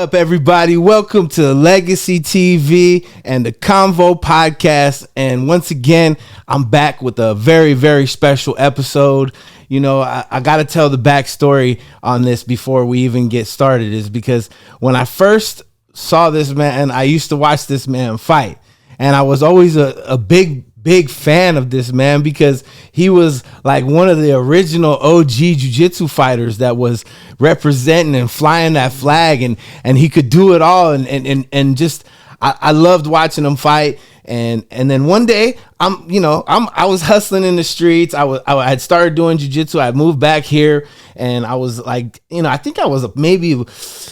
up, everybody? Welcome to Legacy TV and the Convo podcast. And once again, I'm back with a very, very special episode. You know, I got to tell the backstory on this before we even get started, is because when I first saw this man, I used to watch this man fight. And I was always a big fan of this man because he was like one of the original OG jiu-jitsu fighters that was representing and flying that flag, and he could do it all, and just I loved watching him fight. And then one day I was hustling in the streets. I had started doing jiu-jitsu. I moved back here, and I was like, I think I was maybe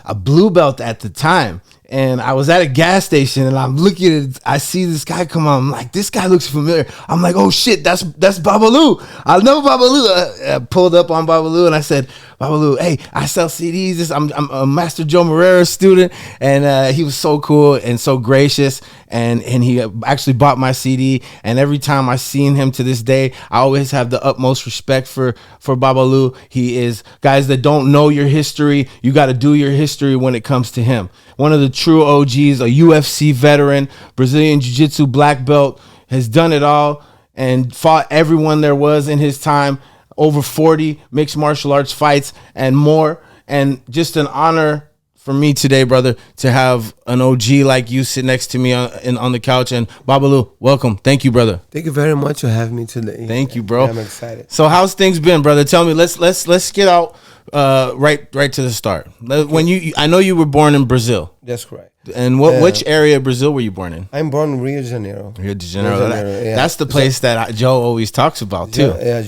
a blue belt at the time. And I was at a gas station, and I'm looking at it. I see this guy come on. I'm like, this guy looks familiar. I'm like, oh shit, that's Babalu. I know Babalu. I pulled up on Babalu, and I said, Babalu, hey, I sell CDs. I'm a Master Joe Moreira student, and he was so cool and so gracious, and he actually bought my CD. And every time I seen him to this day, I always have the utmost respect for Babalu. He is, guys that don't know your history, you got to do your history when it comes to him. One of the true OGs, a UFC veteran, Brazilian Jiu-Jitsu black belt, has done it all and fought everyone there was in his time, over 40 mixed martial arts fights and more. And just an honor for me today, brother, to have an OG like you sit next to me on the couch. And Babalu, welcome. Thank you, brother. Thank you very much for having me today. Thank you, bro. I'm excited. So how's things been, brother? Tell me. Let's get out right to the start. When I know you were born in Brazil. That's correct. And which area of Brazil were you born in? I'm born in Rio de Janeiro. Rio de Janeiro. That's the place that Joe always talks about too. Rio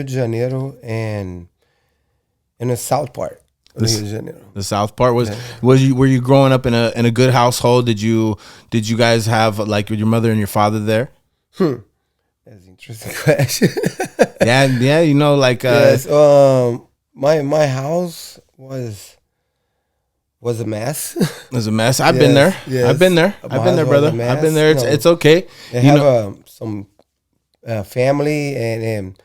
de Janeiro and in the south part. Rio de Janeiro. The south part were you growing up in a good household? Did you guys have like your mother and your father there? That's an interesting question. yeah, yes. My house was a mess. It was a mess. I've been there. Yes. I've been there, brother. I've been there. It's okay. They have some family, and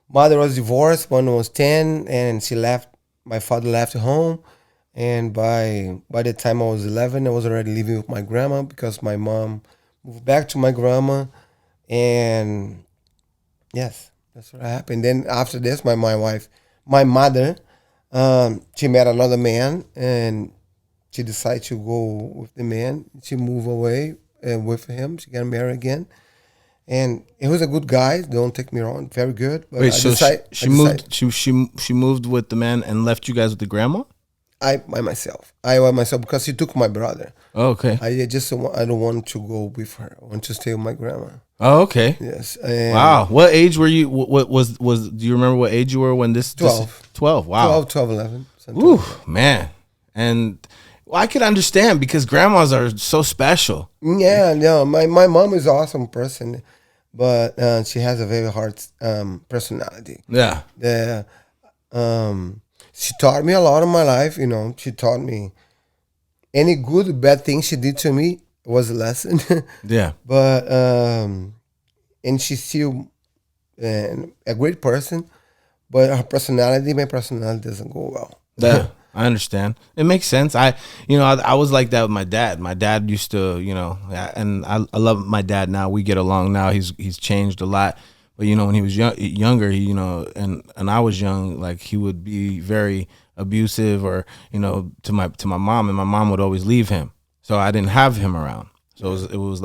mother was divorced when I was 10, and she left. My father left home, and by the time I was 11, I was already living with my grandma because my mom moved back to my grandma, and yes, that's what happened. Then after this, my mother, she met another man, and she decided to go with the man. She moved away with him. She got married again. And he was a good guy. Don't take me wrong, very good. But wait, she moved with the man and left you guys with the grandma? I by myself because she took my brother. Oh, okay. I don't want to go with her. I want to stay with my grandma. Oh, okay. Yes. Wow. What age were you? What was? Do you remember what age you were when this? 12. 12. Wow. 12, 11. Ooh, man. And I could understand because grandmas are so special. Yeah, no. My mom is an awesome person, but she has a very hard personality. Yeah. She taught me a lot in my life. She taught me any good or bad thing she did to me was a lesson. Yeah. But and she's still a great person, but my personality doesn't go well. Yeah. I understand. It makes sense. I was like that with my dad. My dad used to, and I love my dad now. We get along now. He's changed a lot. But when he was younger, and I was young, like he would be very abusive or to my mom, and my mom would always leave him. So I didn't have him around. So it was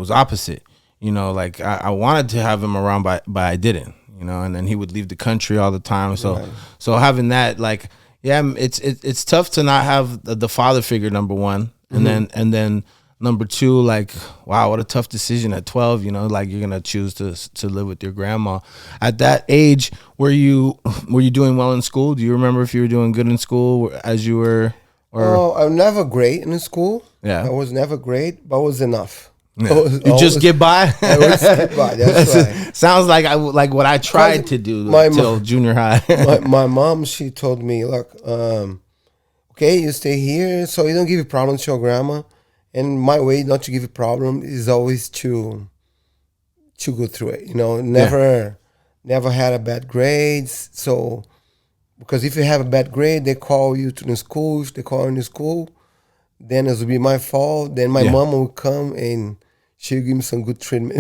opposite. Like I wanted to have him around, but I didn't. And then he would leave the country all the time. So right. So having that, like. Yeah, it's tough to not have the father figure, number one, and then number two, like, wow, what a tough decision at 12. Like you're gonna choose to live with your grandma. At that age, were you doing well in school? Do you remember if you were doing good in school as you were? Or I'm never great in school. Yeah, I was never great, but it was enough. Yeah. You just get by. I always get by. That's right. Sounds like what I tried to do till junior high. my mom, she told me, look, okay, you stay here, so you don't give problems to your grandma. And my way not to give a problem is always to go through it. Never had a bad grades. So because if you have a bad grade, they call you to the school. If they call you in the school, then it will be my fault. Then my mom will come and she'll give me some good treatment.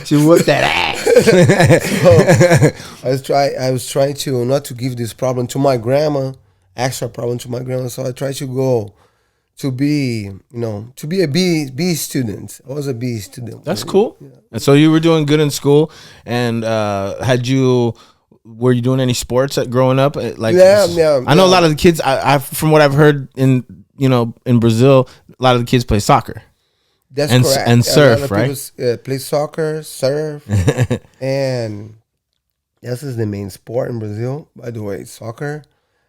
She whooped that ass. So I was trying to not to give this problem to my grandma, extra problem to my grandma. So I tried to go to be, to be a B student. I was a B student. That's cool. Yeah. And so you were doing good in school, and were you doing any sports growing up? Like, I know a lot of the kids. I from what I've heard in Brazil, a lot of the kids play soccer. That's correct. And surf, right? Play soccer, surf, and this is the main sport in Brazil. By the way, soccer.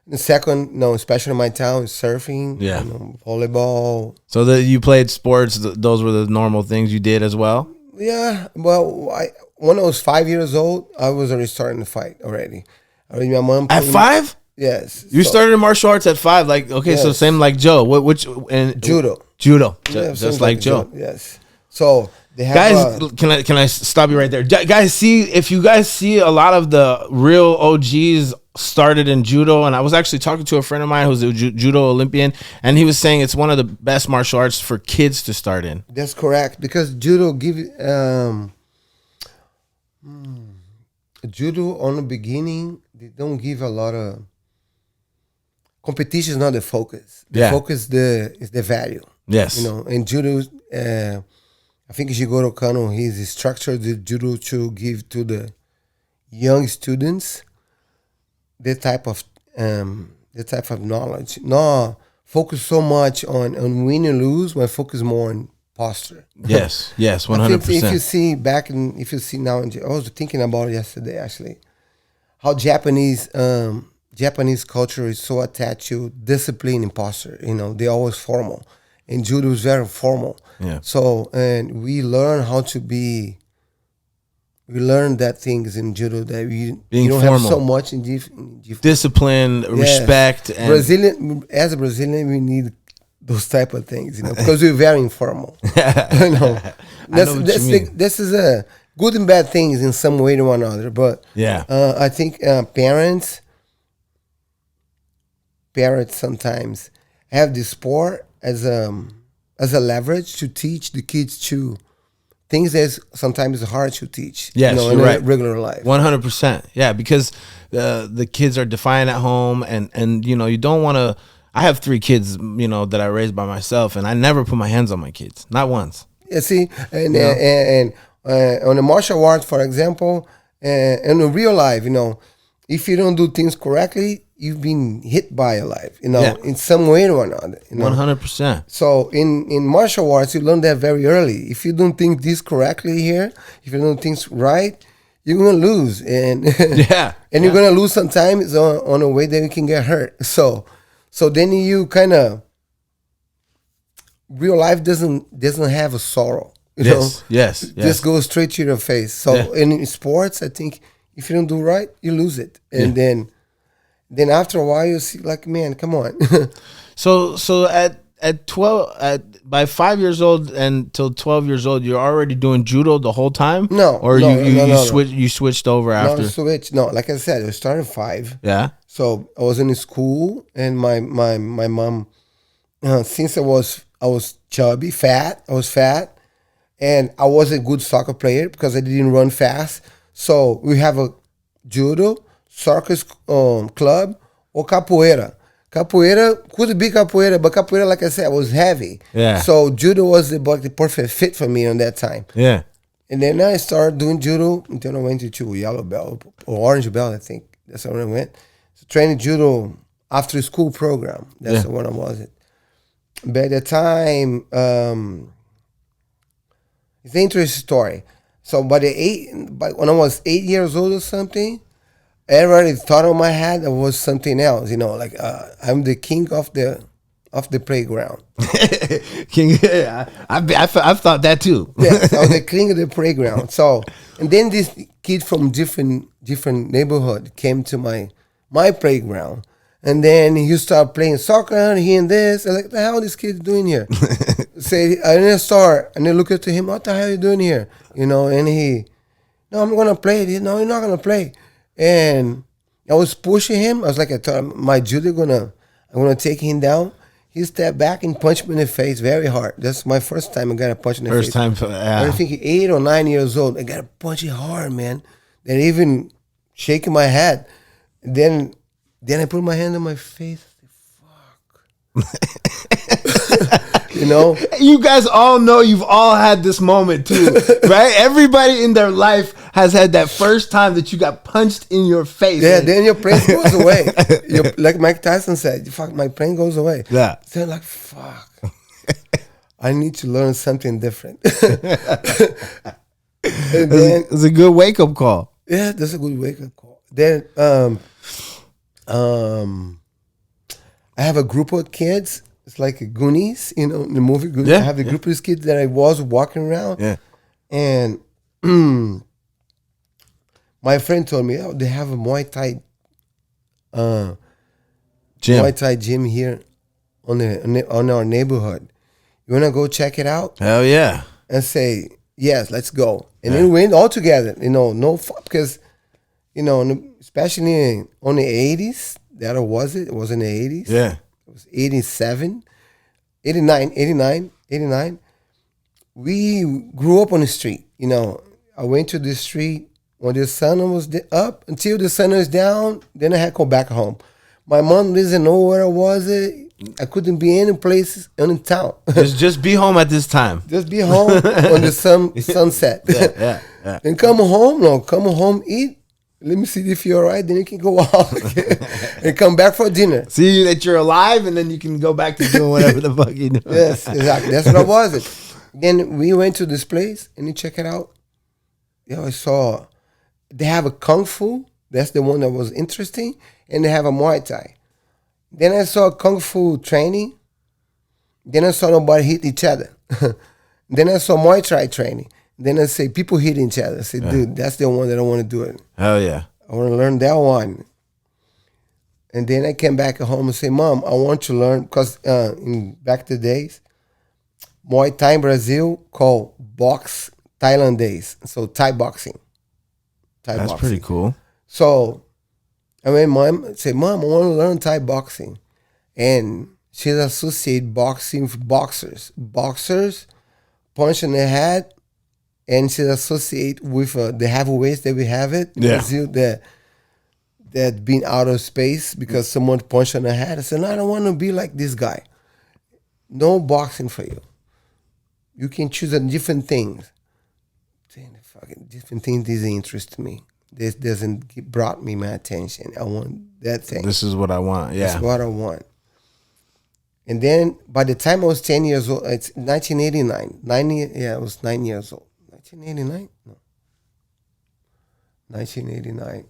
The second, especially in my town, is surfing. Yeah, volleyball. So that you played sports; those were the normal things you did as well. Yeah. Well, when I was 5 years old, I was already starting to fight already. My mom at 5. Yes. You started in martial arts at 5. Like, okay, yes. So same like Joe. Judo. Just like Joe. Yes. So they have guys. Can I stop you right there, guys? If you guys see a lot of the real OGs started in judo, and I was actually talking to a friend of mine who's a judo Olympian, and he was saying it's one of the best martial arts for kids to start in. That's correct, because judo judo on the beginning, they don't give a lot of competition. Is not the focus. The focus is the value. Yes, in judo, I think Jigoro Kano, he's structured the judo to give to the young students the type of knowledge. Not focus so much on win and lose, but focus more on posture. Yes, 100%. If you see now, I was thinking about it yesterday actually, how Japanese culture is so attached to discipline and posture. They're always formal, and judo is very formal. Yeah. So, and we learn how to be. We learn that things in judo that you don't formal. Have so much in discipline, respect. And as a Brazilian, we need those type of things, because we're very informal. This is a good and bad things in some way or another. But I think parents sometimes have the sport as a leverage to teach the kids to things that sometimes is hard to teach. Yes, in right. Regular life. 100%. Yeah, because the kids are defiant at home, and you don't want to. I have 3 kids, that I raised by myself, and I never put my hands on my kids, not once. Yeah, see, and on the martial arts, for example, and in real life, if you don't do things correctly, you've been hit by your life, in some way or another. 100%. So in martial arts, you learn that very early. If you don't think this correctly here, if you don't think right, you're gonna lose, and you're gonna lose sometimes on a way that you can get hurt. So then you kind of real life doesn't have a sorrow. Yes. Just go straight to your face. So in sports, I think if you don't do right, you lose it, and then after a while you see like, man, come on. So at 12, by 5 years old until 12 years old, you're already doing judo the whole time? No. You switched over after? No, like I said, I started 5. Yeah. So I was in school, and my mom, since I was chubby, fat, and I was a good soccer player because I didn't run fast. So we have a judo, soccer club, or capoeira. Capoeira could be capoeira, but capoeira, like I said, was heavy. Yeah. So judo was the perfect fit for me on that time. Yeah. And then I started doing judo until I went to yellow belt or orange belt, I think. That's when I went. So training judo after school program. That's when I was it. By the time, it's an interesting story. So when I was 8 years old or something, everybody thought in my head I was something else, like I'm the king of the playground. King, I've thought that too. Yeah, I was the king of the playground. So, and then this kid from different neighborhood came to my playground, and then he started playing soccer here and this. I'm like, what the hell this kid doing here? I didn't start, and then look at him, what the hell are you doing here? And he, no, I'm gonna play. No, you're not gonna play. And I was pushing him. I was like, I thought my judo I'm gonna take him down. He stepped back and punched me in the face very hard. That's my first time I got a punch in the face. First time, I think 8 or 9 years old. I got a punch it hard, man. Then even shaking my head. Then I put my hand on my face. Fuck. You know? You guys all know you've all had this moment too, right? Everybody in their life has had that first time that you got punched in your face. Yeah, then your brain goes away. Like Mike Tyson said, fuck, my brain goes away. Yeah. So like, fuck. I need to learn something different. And then, it's a good wake up call. Yeah, that's a good wake up call. Then I have a group of kids. It's like a Goonies, you know, the movie Goonies. Yeah, I have a group of these kids that I was walking around. Yeah. And my friend told me, oh, they have a Muay Thai Gym. Muay Thai gym here on our neighborhood. You want to go check it out? Hell yeah. And say, yes, let's go. And then we went all together, you know, no fuck, because, you know, especially on the 80s, that was it? It was in the 80s. Yeah. It was 87, 89. We grew up on the street. You know, I went to the street when the sun was up until the sun was down. Then I had to go back home. My mom doesn't know where I was. I couldn't be any place in town. just be home at this time. Just be home when the sunset. Yeah. Then come home, eat. Let me see if you're all right. Then you can go out and come back for dinner. See that you're alive, and then you can go back to doing whatever the fuck you do. Yes, exactly. That's what I was. Then we went to this place and you check it out. Yeah, I saw they have a Kung Fu. That's the one that was interesting. And they have a Muay Thai. Then I saw Kung Fu training. Then I saw nobody hit each other. Then I saw Muay Thai training. Then I say people hit each other. I said, dude, that's the one that I want to do it. Hell yeah. I want to learn that one. And then I came back at home and say, Mom, I want to learn, because in back the days, Muay Thai in Brazil called box Thailandese. So Thai boxing. That's pretty cool. So I mean, Mom said, Mom, I want to learn Thai boxing. And she's associated boxing with boxers. Boxers punch in the head. And she's associated with the heavyweights that we have it in Brazil that been out of space because someone punched on the head. I said, no, I don't want to be like this guy. No boxing for you. You can choose different things. Fucking different things doesn't interest me. This doesn't brought me my attention. I want that thing. This is what I want. Yeah. That's what I want. And then by the time I was 10 years old, it's 1989. I was 9 years old. 1989? No. 1989.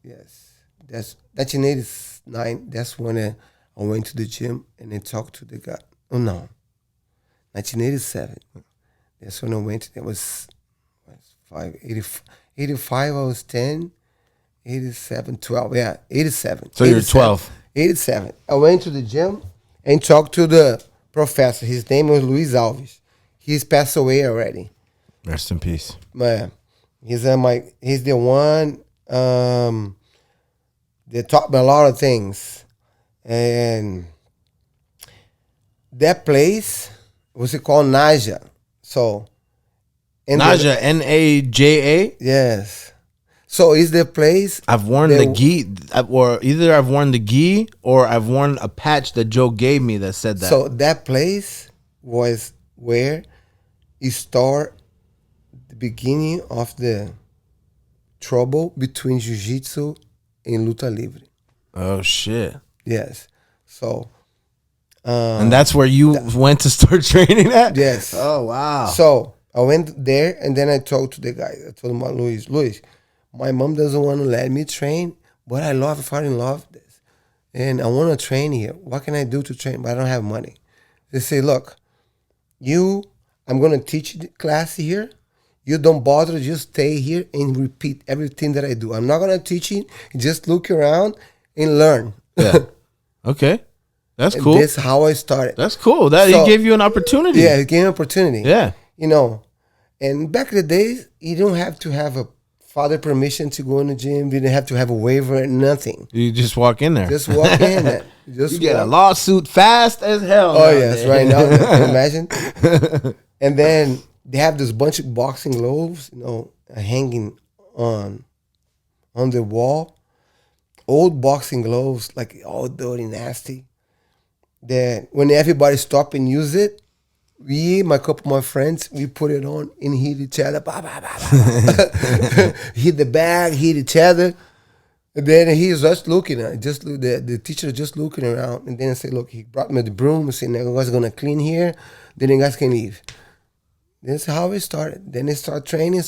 Yes. That's 1989. That's when I went to the gym and I talked to the guy. Oh, no. 1987. That's when I went. It was 85, I was 10. 87, 12. Yeah, 87. So you're 12. 87. I went to the gym and talked to the professor. His name was Luis Alves. He's passed away already. Rest in peace. Man, he's the one that taught me a lot of things. And that place was called Naja. So Naja, Naja? Yes. So is the place I've worn the gi, or either I've worn the gi or I've worn a patch that Joe gave me that said that. So that place was where it started the beginning of the trouble between Jiu-Jitsu and Luta Livre. Oh shit. Yes. So and that's where you went to start training at? Yes. Oh wow. So I went there and then I talked to the guy. I told him about Luis, my mom doesn't want to let me train, but I fall in love with this. And I want to train here. What can I do to train? But I don't have money. They say, look, I'm going to teach the class here. You don't bother, just stay here and repeat everything that I do. I'm not going to teach you. Just look around and learn. Yeah. Okay. That's cool. That's how I started. That's cool. He gave you an opportunity. Yeah, he gave me an opportunity. Yeah. You know, and back in the days, you don't have to have a father permission to go in the gym. We didn't have to have a waiver, nothing. You just walk in there. Just walk in. Just you get a walk. lawsuit fast as hell. Oh yes, right now. Imagine. And then they have this bunch of boxing gloves, hanging on the wall. Old boxing gloves, like all dirty, nasty. Then when everybody stop and use it, my couple of my friends, we put it on and hit each other. Bah, bah, bah, bah. Hit the bag, hit each other. And then he's just looking at it. The teacher just looking around. And then I say, look, he brought me the broom and said, you guys are going to clean here. Then you guys can leave. That's how it started. Then they start training.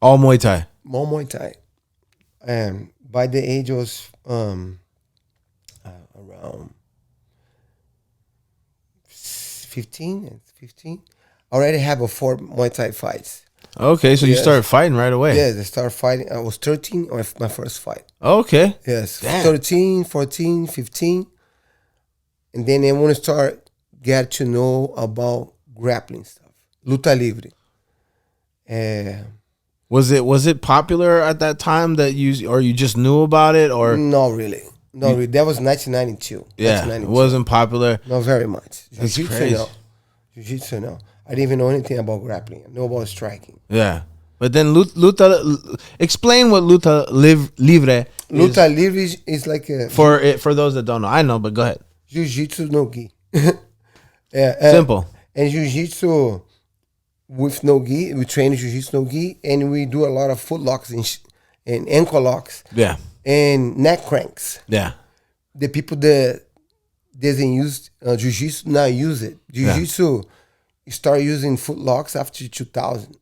All Muay Thai. More Muay Thai. And by the age of around 15, I already have 4 Muay Thai fights. Okay, so you started fighting right away. Yes, I started fighting. I was 13 or my first fight. Okay. Yes, Damn. 13, 14, 15. And then I want to get to know about grappling stuff. Luta Livre. Was it popular at that time that you just knew about it or? Not really. That was 1992. Yeah, it wasn't popular. Not very much. That's crazy. Jiu-jitsu, no. I didn't even know anything about grappling. I know about striking. Yeah. But then explain what Luta Livre is. Luta Livre is like a... For those that don't know. I know, but go ahead. Jiu-jitsu no gi. Simple. And jiu-jitsu with no gi, we train jiu-jitsu no gi, and we do a lot of foot locks and ankle locks. Yeah. And neck cranks. Yeah. The people that doesn't use jiu-jitsu now use it. Jiu-jitsu start using foot locks after 2000.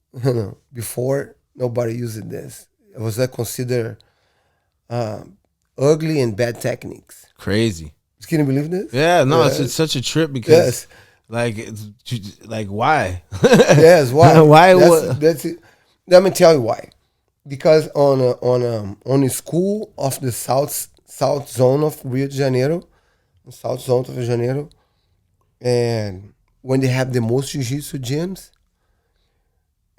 Before, nobody used this. It was considered ugly and bad techniques. Crazy. Can you believe this? Yeah, no, it's such a trip because, like why? Yes, why? Why? That's it. Let me tell you why. Because on a school of the south zone of Rio de Janeiro, and when they have the most jiu-jitsu gyms,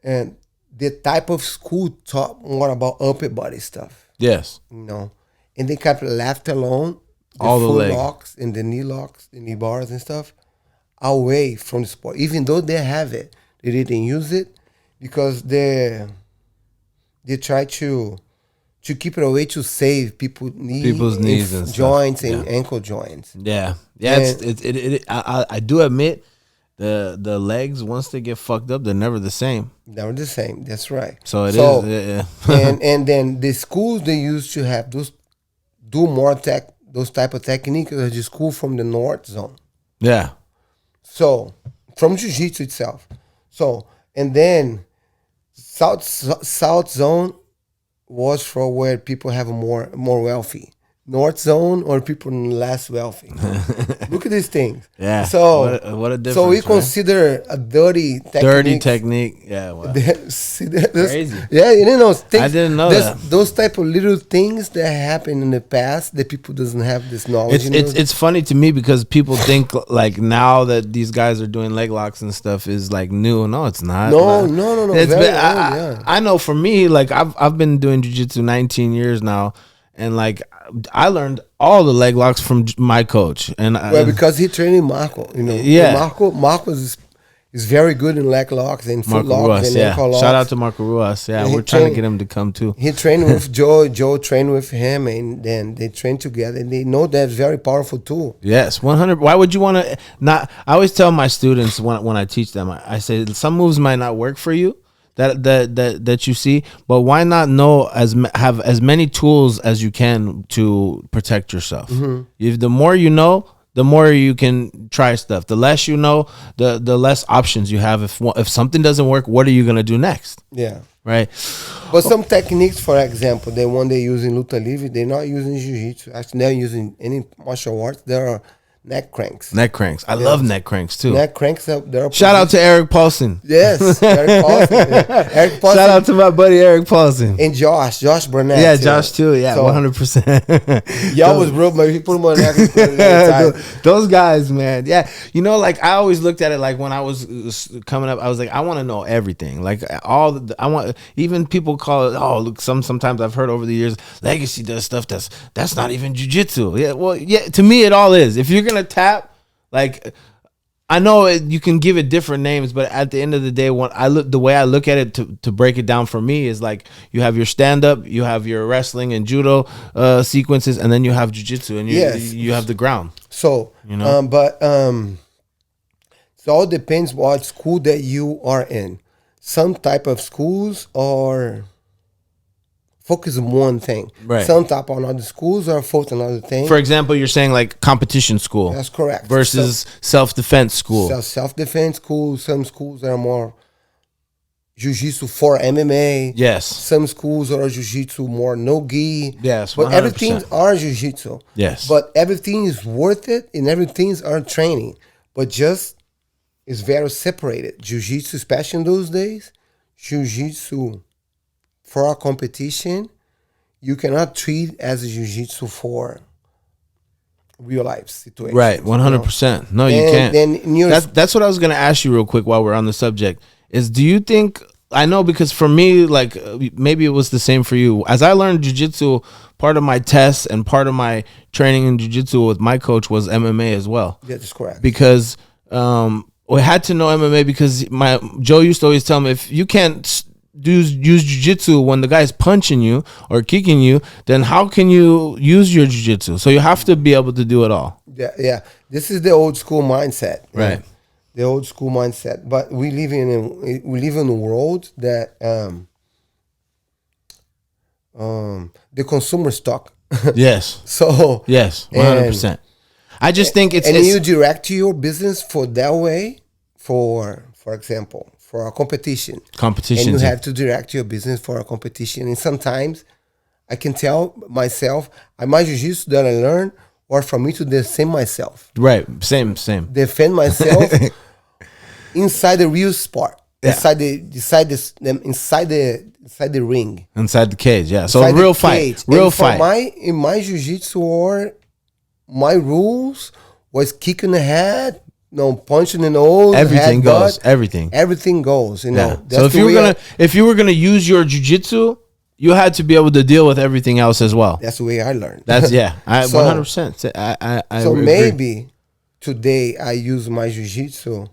and the type of school taught more about upper body stuff. Yes. And they kept left alone all the leg locks and the knee locks, the knee bars and stuff, away from the sport. Even though they have it, they didn't use it because they try to keep it away to save people's knees and joints and ankle joints. Yeah, I do admit the legs, once they get fucked up, they're never the same. Never the same. That's right. So it is. and then the schools they used to have those type of techniques are the school from the north zone. Yeah. So from jiu-jitsu itself. So and then south zone was for where people have more wealthy. North zone or people less wealthy. Look at these things. Yeah. So what a difference. So we consider a dirty technique. Yeah. Wow. Crazy. Yeah, things, I didn't know that. Those type of little things that happened in the past that people doesn't have this knowledge. It's funny to me because people think like now that these guys are doing leg locks and stuff is like new. No, it's not. No. I know for me, like I've been doing jiu-jitsu 19 years now. And like I learned all the leg locks from my coach, and because he trained in Marco, Marco is very good in leg locks and foot locks and ankle locks. Shout out to Marco Ruas. Yeah, we're trying to get him to come too. He trained with Joe. Joe trained with him, and then they trained together. And they know that's very powerful too. Yes, 100. Why would you want to not? I always tell my students when I teach them, I say some moves might not work for you. That you see, but why not have as many tools as you can to protect yourself? Mm-hmm. The more you know, the more you can try stuff. The less you know, the less options you have. If something doesn't work, what are you gonna do next? Yeah, right. But some techniques, for example, they use in Luta Livre, they're not using jiu-jitsu. Actually, they're using any martial arts. They are neck cranks. Neck cranks. I love neck cranks too. Neck cranks. They're Shout out to Eric Paulson. Yes, Eric Paulson. Eric Paulson. Shout out to my buddy Eric Paulson. And Josh Burnett. Yeah, Josh too. Yeah, So, 100%. Y'all was real, man. He put him on neck. Those guys, man. Yeah, you know, like I always looked at it like when I was coming up, I was like, I want to know everything. Like I want. Even people call it. Oh, look. Sometimes I've heard over the years, Legacy does stuff that's not even jiu-jitsu. Yeah, well, yeah. To me, it all is. If you're gonna tap, like. I know you can give it different names, but at the end of the day, the way I look at it to break it down for me is like you have your stand up, you have your wrestling and judo sequences, and then you have jiu-jitsu and you have the ground. So, you know, it all depends what school that you are in. Some type of schools are focus on one thing. Right. Some type on other schools are focused on other things. For example, you're saying like competition school. That's correct. Versus self-defense school. Self-defense school. Some schools are more jiu-jitsu for MMA. Yes. Some schools are jiu-jitsu more no-gi. Yes, 100%. But everything are jiu-jitsu. Yes. But everything is worth it and everything's are training. But just is very separated. Jiu-jitsu, especially in those days, jiu-jitsu for a competition, you cannot treat as a jiu-jitsu for real life situation. Right, 100%. No, you can't. That's what I was going to ask you real quick while we're on the subject. Is do you think, I know because for me, like maybe it was the same for you. As I learned jiu-jitsu, part of my tests and part of my training in jiu-jitsu with my coach was MMA as well. Yeah, that's correct. Because we had to know MMA because Joe used to always tell me, if you can't use jiu-jitsu when the guy's punching you or kicking you, then how can you use your jiu-jitsu? So you have to be able to do it all. Yeah. This is the old school mindset. Right. The old school mindset. But we live in a world that the consumer stock. Yes. So yes, 100%. I just think it's you direct your business for that way, for example, for a competition. And you have to direct your business for a competition. And sometimes I can tell myself, my jiu-jitsu that I learn, or for me to defend myself. Right. Same. Defend myself inside the real sport. Yeah. Inside the ring. Inside the cage, yeah. So a real fight. Real fight. In my jiu-jitsu, or my rules was kicking the head, punching in the nose. Everything goes. Gut, everything goes. You know. So if you were gonna use your jiu-jitsu, you had to be able to deal with everything else as well. That's the way I learned. That's 100%. I so agree. Maybe today I use my jiu-jitsu,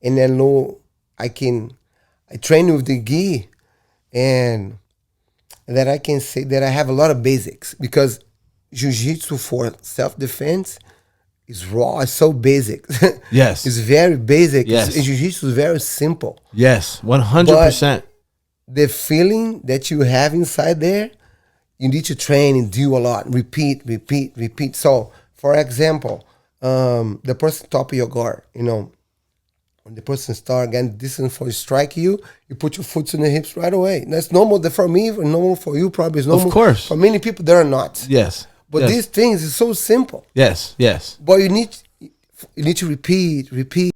and then I train with the gi, and that I can say that I have a lot of basics, because jiu-jitsu for self-defense is raw. It's so basic. Yes. It's very basic. Yes. Jiu-jitsu is very simple. Yes, 100%. The feeling that you have inside there, you need to train and do a lot. Repeat. So, for example, the person top of your guard, when the person start again distance for strike you put your foot in the hips right away. That's normal for me, normal for you, probably is normal. Of course. For many people, they are not. Yes. But these things is so simple. Yes. But you need to repeat.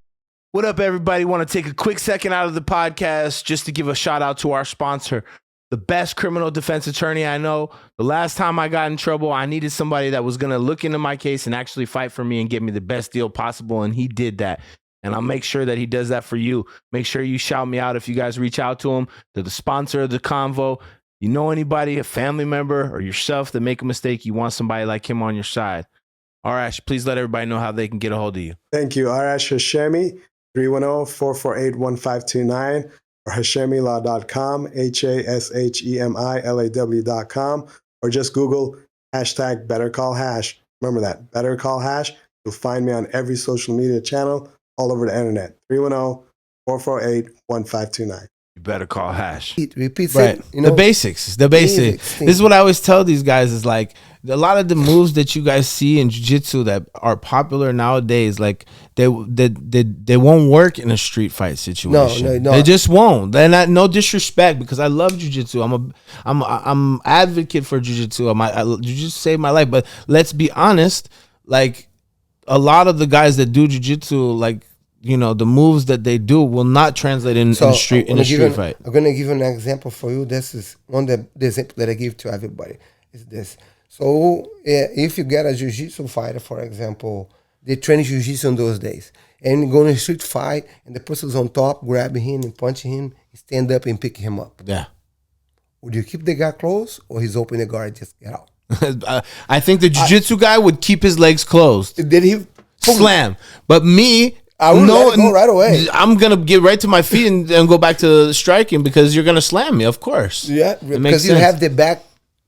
What up, everybody? Want to take a quick second out of the podcast just to give a shout out to our sponsor, the best criminal defense attorney I know. The last time I got in trouble, I needed somebody that was going to look into my case and actually fight for me and get me the best deal possible, and he did that. And I'll make sure that he does that for you. Make sure you shout me out if you guys reach out to him. They're the sponsor of the Convo. You know anybody, a family member or yourself that make a mistake, you want somebody like him on your side. Arash, please let everybody know how they can get a hold of you. Thank you. Arash Hashemi, 310-448-1529, or HashemiLaw.com, HashemiLaw.com, or just Google hashtag Better Call Hash. Remember that, Better Call Hash. You'll find me on every social media channel all over the internet. 310-448-1529. You better call Hash. Repeat. Right. The basics. This is what I always tell these guys is like a lot of the moves that you guys see in jiu-jitsu that are popular nowadays, like they won't work in a street fight situation. No. They just won't. And no disrespect, because I love jiu-jitsu. I'm advocate for jiu-jitsu. Jiu-jitsu saved my life. But let's be honest, like a lot of the guys that do jiu-jitsu, like, you know, the moves that they do will not translate in a street fight. I'm gonna give you an example for you. This is one of the example that I give to everybody. Is this? So if you get a jiu-jitsu fighter, for example, they train jiu-jitsu in those days, and you go in a street fight, and the person's on top, grab him and punch him, stand up and pick him up. Yeah. Would you keep the guy close, or he's open the guard and just get out? I think the jiu-jitsu guy would keep his legs closed. Did he slam? But me, I would let it go right away. I'm gonna get right to my feet and go back to striking because you're gonna slam me, of course. Yeah, because you have the back.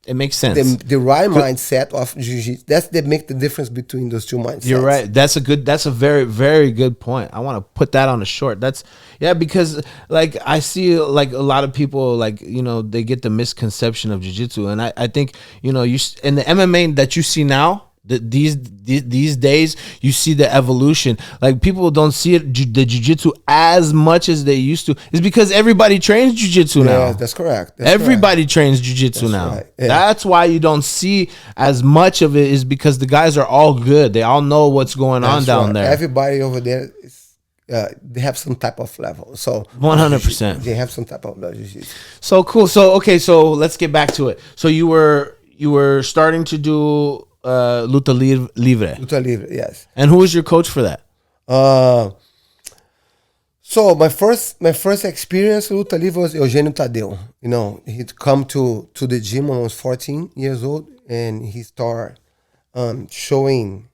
It makes sense. The right mindset of jiu-jitsu. That's that make the difference between those two mindsets. You're right. That's a very, very good point. I want to put that on a short. Because like I see like a lot of people, like, you know, they get the misconception of jiu-jitsu. And I think, you know, you in the MMA that you see now, these days, you see the evolution. Like, people don't see it, the jiu-jitsu as much as they used to. It's because everybody trains jiu-jitsu now. Yeah, that's correct. Everybody trains jiu-jitsu now. Right. Yeah. That's why you don't see as much of it, is because the guys are all good. They all know what's going on down there. Everybody over there is, they have some type of level. So 100%. They have some type of level. So cool. So okay, so let's get back to it. So you were starting to do Luta Livre. Luta Livre, yes. And who was your coach for that? So my first experience with Luta Livre was Eugenio Tadeu. You know, he'd come to the gym when I was 14 years old, and he started showing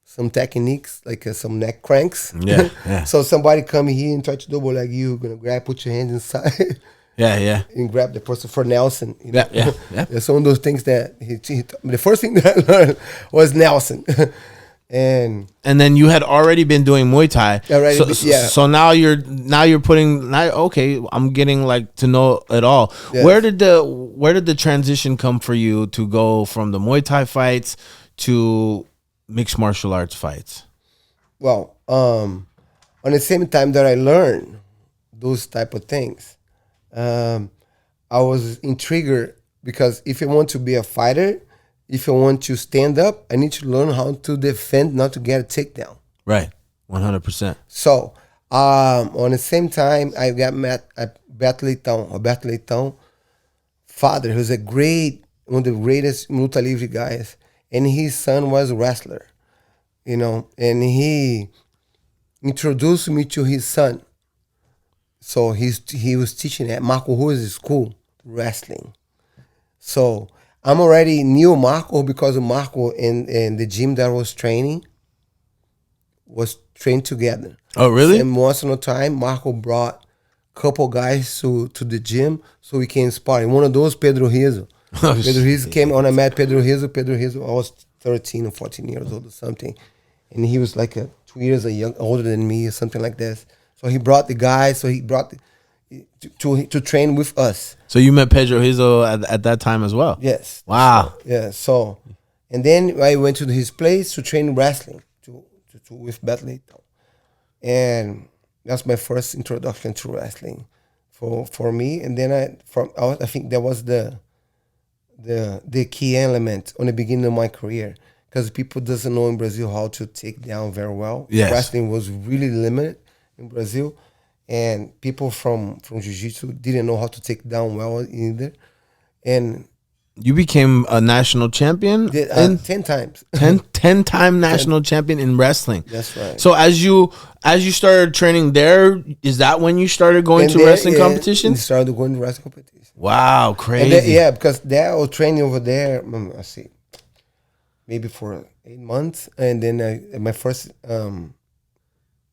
some techniques, like some neck cranks. Yeah. So somebody come here and try to double leg you, you're gonna grab, put your hands inside. Yeah. And grab the person for Nelson. You know? Yeah. There's some of those things that the first thing that I learned was Nelson. and then you had already been doing Muay Thai. So now you're putting, okay, I'm getting like to know it all. Yes. Where did the transition come for you to go from the Muay Thai fights to mixed martial arts fights? Well, on the same time that I learned those type of things, I was intrigued, because if I want to be a fighter, if I want to stand up, I need to learn how to defend, not to get a takedown. Right, 100%. So, on the same time, I got met at Beto Leitão, father, who's one of the greatest Luta Livre guys, and his son was a wrestler, you know, and he introduced me to his son. So he was teaching at Marco Ruiz's school, wrestling. So I'm already knew Marco, because of Marco and the gym that I was training was trained together. Oh, really? And once in a time, Marco brought a couple guys to the gym so we can spar. And one of those, Pedro Rizzo. Pedro Rizzo came when I met Pedro Rizzo. I was 13 or 14 years old or something. And he was like 2 years older than me or something like this. So he brought the guys. So he brought to train with us. So you met Pedro Rizzo at that time as well? Yes. Wow. So, and then I went to his place to train wrestling with Beto Leitão, and that's my first introduction to wrestling for me. And then I think that was the key element on the beginning of my career, because people doesn't know in Brazil how to take down very well. Yes. Wrestling was really limited in Brazil, and people from jiu-jitsu didn't know how to take down well either. And you became a national champion 10 times. 10-time national champion in wrestling. That's right. So as you started training there, is that when you started going to wrestling competitions? I started going to wrestling competitions. Wow, crazy. Because I was training over there, let's see, maybe for 8 months. And then my first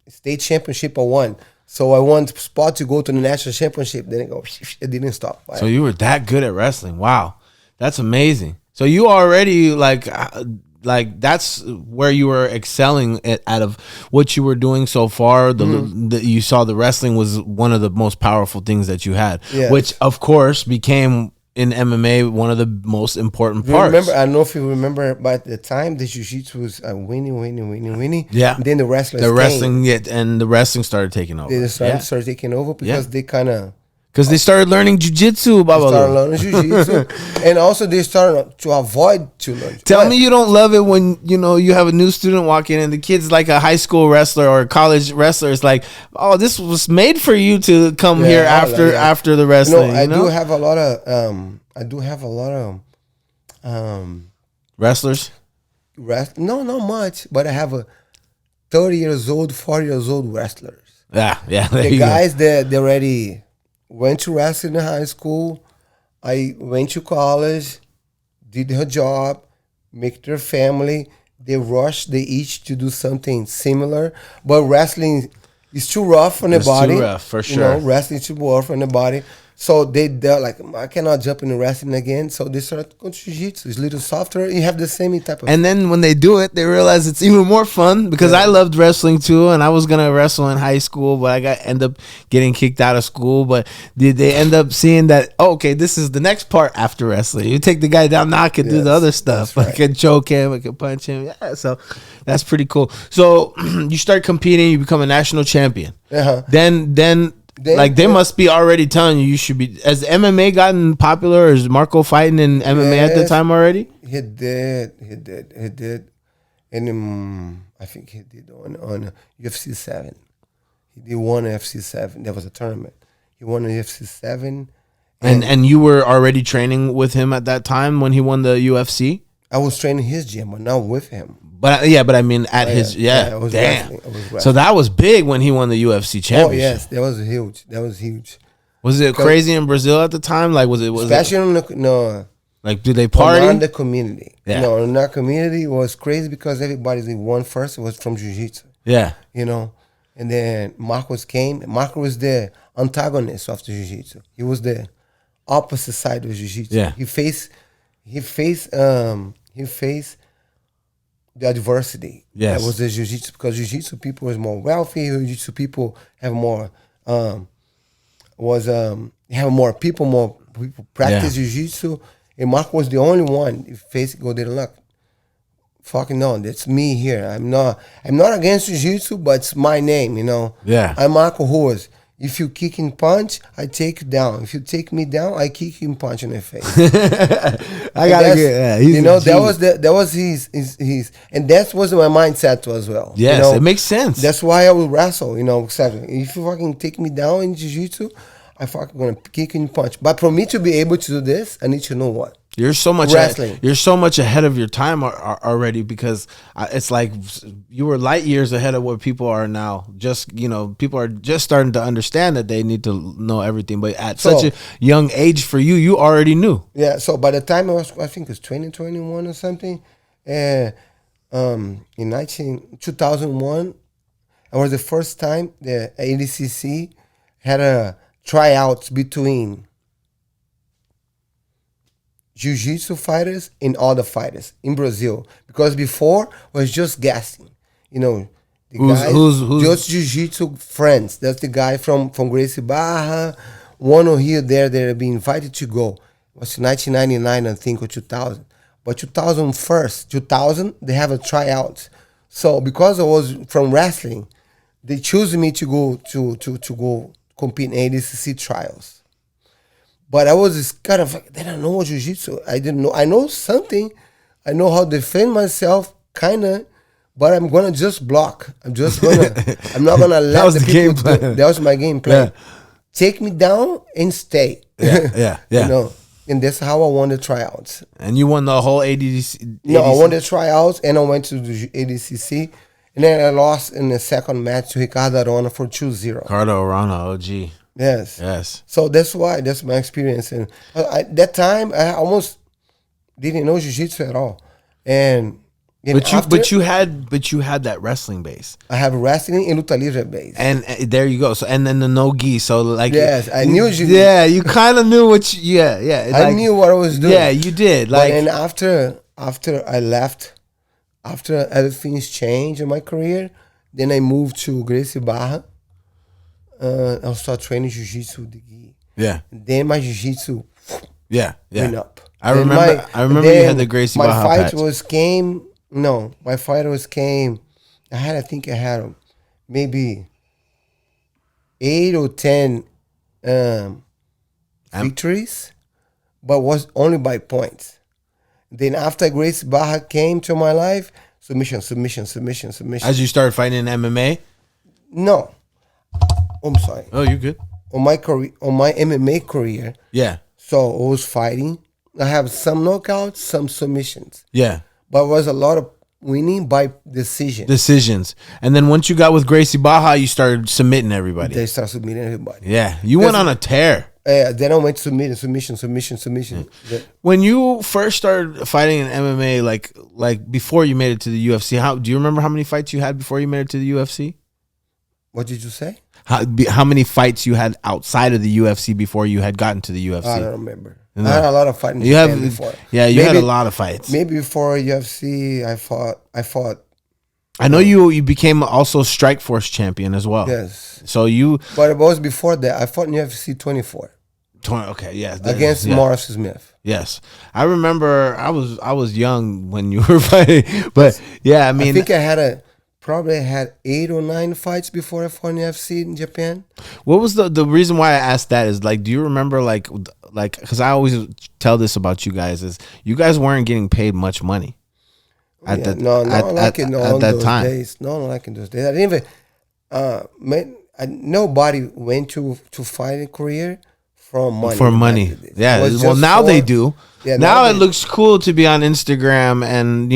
state championship I won. So I won spot to go to the national championship. Then it didn't stop. So you were that good at wrestling. Wow. That's amazing. So you already like that's where you were excelling out of what you were doing so far. You saw the wrestling was one of the most powerful things that you had, which of course became in MMA one of the most important parts. I don't know if you remember, but at the time the jiu-jitsu was winning. Yeah. And then the wrestling started taking over. They started taking over because they kind of Because they started learning jujitsu, They started Babalu. learning jiu-jitsu. And also they started to avoid to learn. Tell me you don't love it when, you have a new student walk in and the kid's like a high school wrestler or a college wrestler. It's like, oh, this was made for you to come here after the wrestling. I do have a lot of wrestlers. No, not much, but I have a 30 years old, 40 years old wrestlers. Yeah. The guys that they already went to wrestling in high school. I went to college, did her job, make their family. They rush, they each to do something similar. But wrestling is too rough on the body. Too rough, for sure. Wrestling is too rough on the body. So they're like, I cannot jump into wrestling again. So they started going to jiu-jitsu. It's a little softer. You have the same type of. And then when they do it, they realize it's even more fun because I loved wrestling too, and I was gonna wrestle in high school, but end up getting kicked out of school. But they end up seeing that okay, this is the next part after wrestling. You take the guy down, now I can do the other stuff. Right. I can choke him, I can punch him. Yeah, so that's pretty cool. So you start competing, you become a national champion. Then they must be already telling you should be. Has MMA gotten popular? Or is Marco fighting in MMA at the time already? He did. And I think he did on UFC 7. He did one UFC 7. There was a tournament. He won UFC 7. And you were already training with him at that time when he won the UFC? I was training his gym, but not with him. But I mean at his I was damn. wrestling. So that was big when he won the UFC championship. Oh yes, that was huge. Was it crazy in Brazil at the time? Like Especially no. Like did they party? Not the community. Yeah. No, in that community it was crazy because everybody won first was from jiu-jitsu. Yeah. And then Marcos came. Marcos was the antagonist of the jiu-jitsu. He was the opposite side of jiu-jitsu. Yeah. He faced the adversity. Yes. That was the jiu-jitsu because jiu-jitsu people was more wealthy. Jiu-jitsu people have more people practice jiu-jitsu. And Marco was the only one who faced go there. Look, fucking no, that's me here. I'm not against jiu-jitsu, but it's my name, Yeah. I'm Marco Ruas. If you kick and punch, I take you down. If you take me down, I kick you and punch in the face. I gotta get that was his and that was my mindset as well. Yes, it makes sense. That's why I would wrestle, exactly. If you fucking take me down in jiu-jitsu, I fucking gonna kick and punch. But for me to be able to do this, I need to know what. You're so much wrestling. You're so much ahead of your time already because it's like you were light years ahead of what people are now. Just people are just starting to understand that they need to know everything. But at such a young age for you, you already knew. Yeah. So by the time I think it was 2021 or something, in 2001, it was the first time the ADCC had a tryout between jiu-jitsu fighters and other fighters in Brazil, because before was just guessing, the who's just jiu-jitsu friends. That's the guy from Gracie Barra, one or here there that have been invited to go. It was 1999, I think, or 2000. But 2000 they have a tryout. So because I was from wrestling, they chose me to go to go compete in ADCC trials. But I was just kind of like, I don't know jiu-jitsu. I didn't know. I know something. I know how to defend myself, kind of. But I'm going to just block. I'm not going to let the people do it. That was my game plan. Yeah. Take me down and stay. Yeah. And that's how I won the tryouts. And you won the whole ADCC? No, I won the tryouts and I went to the ADCC. And then I lost in the second match to Ricardo Arona for 2-0. Ricardo Arona, OG. Yes. So that's my experience. And that time I almost didn't know jiu-jitsu at all. But you had that wrestling base. I have wrestling and Luta Livre base. And there you go. So and then the no gi. So like yes, I knew jiu-jitsu. Yeah, you kind of knew what I knew what I was doing. Yeah, you did. And after I left, after everything's changed in my career, then I moved to Gracie Barra. I'll start training jiu-jitsu with the gi. Yeah. Then my jiu-jitsu went up. I remember you had the Gracie Barra My fight patch. came. I had maybe 8 or 10 victories, but was only by points. Then after Gracie Barra came to my life, submission. As you started fighting in MMA? No. I'm sorry. Oh, you good? On my career, on my MMA career, Yeah. so I was fighting. I have some knockouts, some submissions. Yeah. But it was a lot of winning by decisions. And then once you got with Gracie Barra, you started submitting everybody. They start submitting everybody. Yeah. You went on a tear. Then I went submission. When you first started fighting in MMA, like before you made it to the UFC, do you remember how many fights you had before you made it to the UFC? What did you say? How many fights you had outside of the UFC before you had gotten to the UFC? I don't remember. No. I had a lot of fighting before. Yeah, you had a lot of fights. Maybe before UFC, I fought. I know you became also Strikeforce champion as well. Yes. So you. But it was before that. I fought in UFC 24. Okay, yeah. Against Morris Smith. Yes, I remember. I was young when you were fighting, but yeah, I mean, I think I probably had 8 or 9 fights before I fought in UFC in Japan. What was the reason why I asked that is like, do you remember like because I always tell this about you guys is you guys weren't getting paid much money at that time. Days. No, like in those days. I didn't even. Nobody went to fight in Korea for money. For money, yeah. Well, now they do. Yeah, now it looks cool to be on Instagram and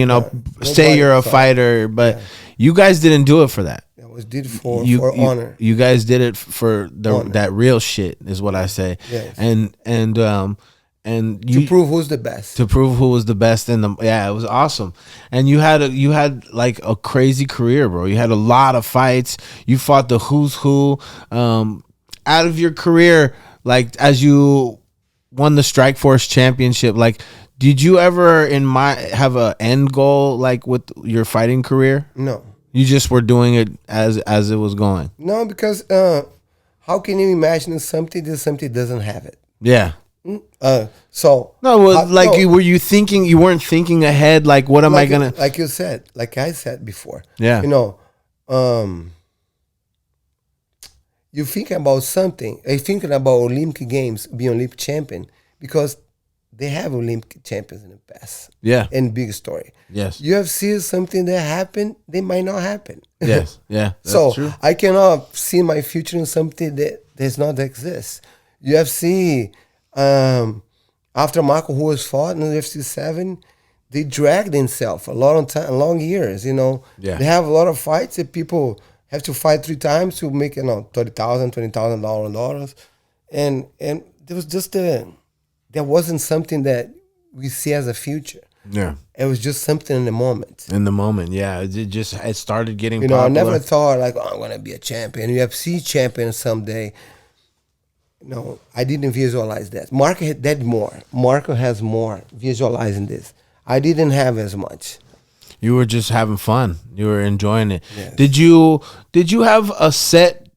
say you're a fighter, but you guys didn't do it for that. It was did for honor. You guys did it for that real shit, is what I say. Yes. And to prove who's the best. To prove who was the best it was awesome. And you had like a crazy career, bro. You had a lot of fights. You fought the who's who. Out of your career, like as you won the Strikeforce championship, like did you ever have an end goal like with your fighting career? No. You just were doing it as it was going. No, because how can you imagine something that something doesn't have it? Yeah. Were you thinking? You weren't thinking ahead. Like, what am I gonna? Like you said, like I said before. Yeah. You think about something. I thinking about Olympic Games, being Olympic champion because they have Olympic champions in the past. Yeah. And big story. Yes. UFC is something that happened. They might not happen. Yes. Yeah. So true. I cannot see my future in something that does not exist. UFC. After Marco Ruas fought in the UFC 7, they dragged themselves a lot of time, long years. Yeah. They have a lot of fights that people have to fight 3 times to make $30,000, $20,000, and there was just there wasn't something that we see as a future. Yeah, it was just something in the moment. In the moment, yeah, it started getting. Popular. I never thought like I'm gonna be a champion, UFC champion someday. No, I didn't visualize that. Marco had that more. Marco has more visualizing this. I didn't have as much. You were just having fun. You were enjoying it. Yes. Did you have a set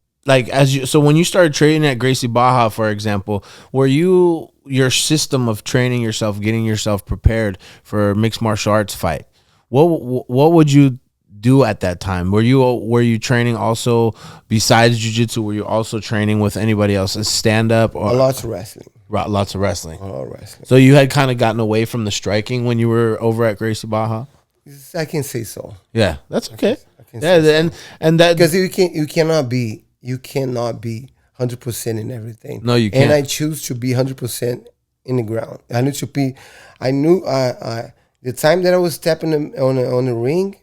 so when you started training at Gracie Barra, for example, were your system of training yourself, getting yourself prepared for a mixed martial arts fight? What would you do at that time? Were you training also besides jiu-jitsu? Were you also training with anybody else, stand up or lots of wrestling? Lots of wrestling. A lot of wrestling. So you had kind of gotten away from the striking when you were over at Gracie Barra? I can say so. Yeah, that's okay. I can say so. and that because you cannot be 100% in everything. No, you can't. And I choose to be 100% in the ground. I knew the time that I was stepping on the ring,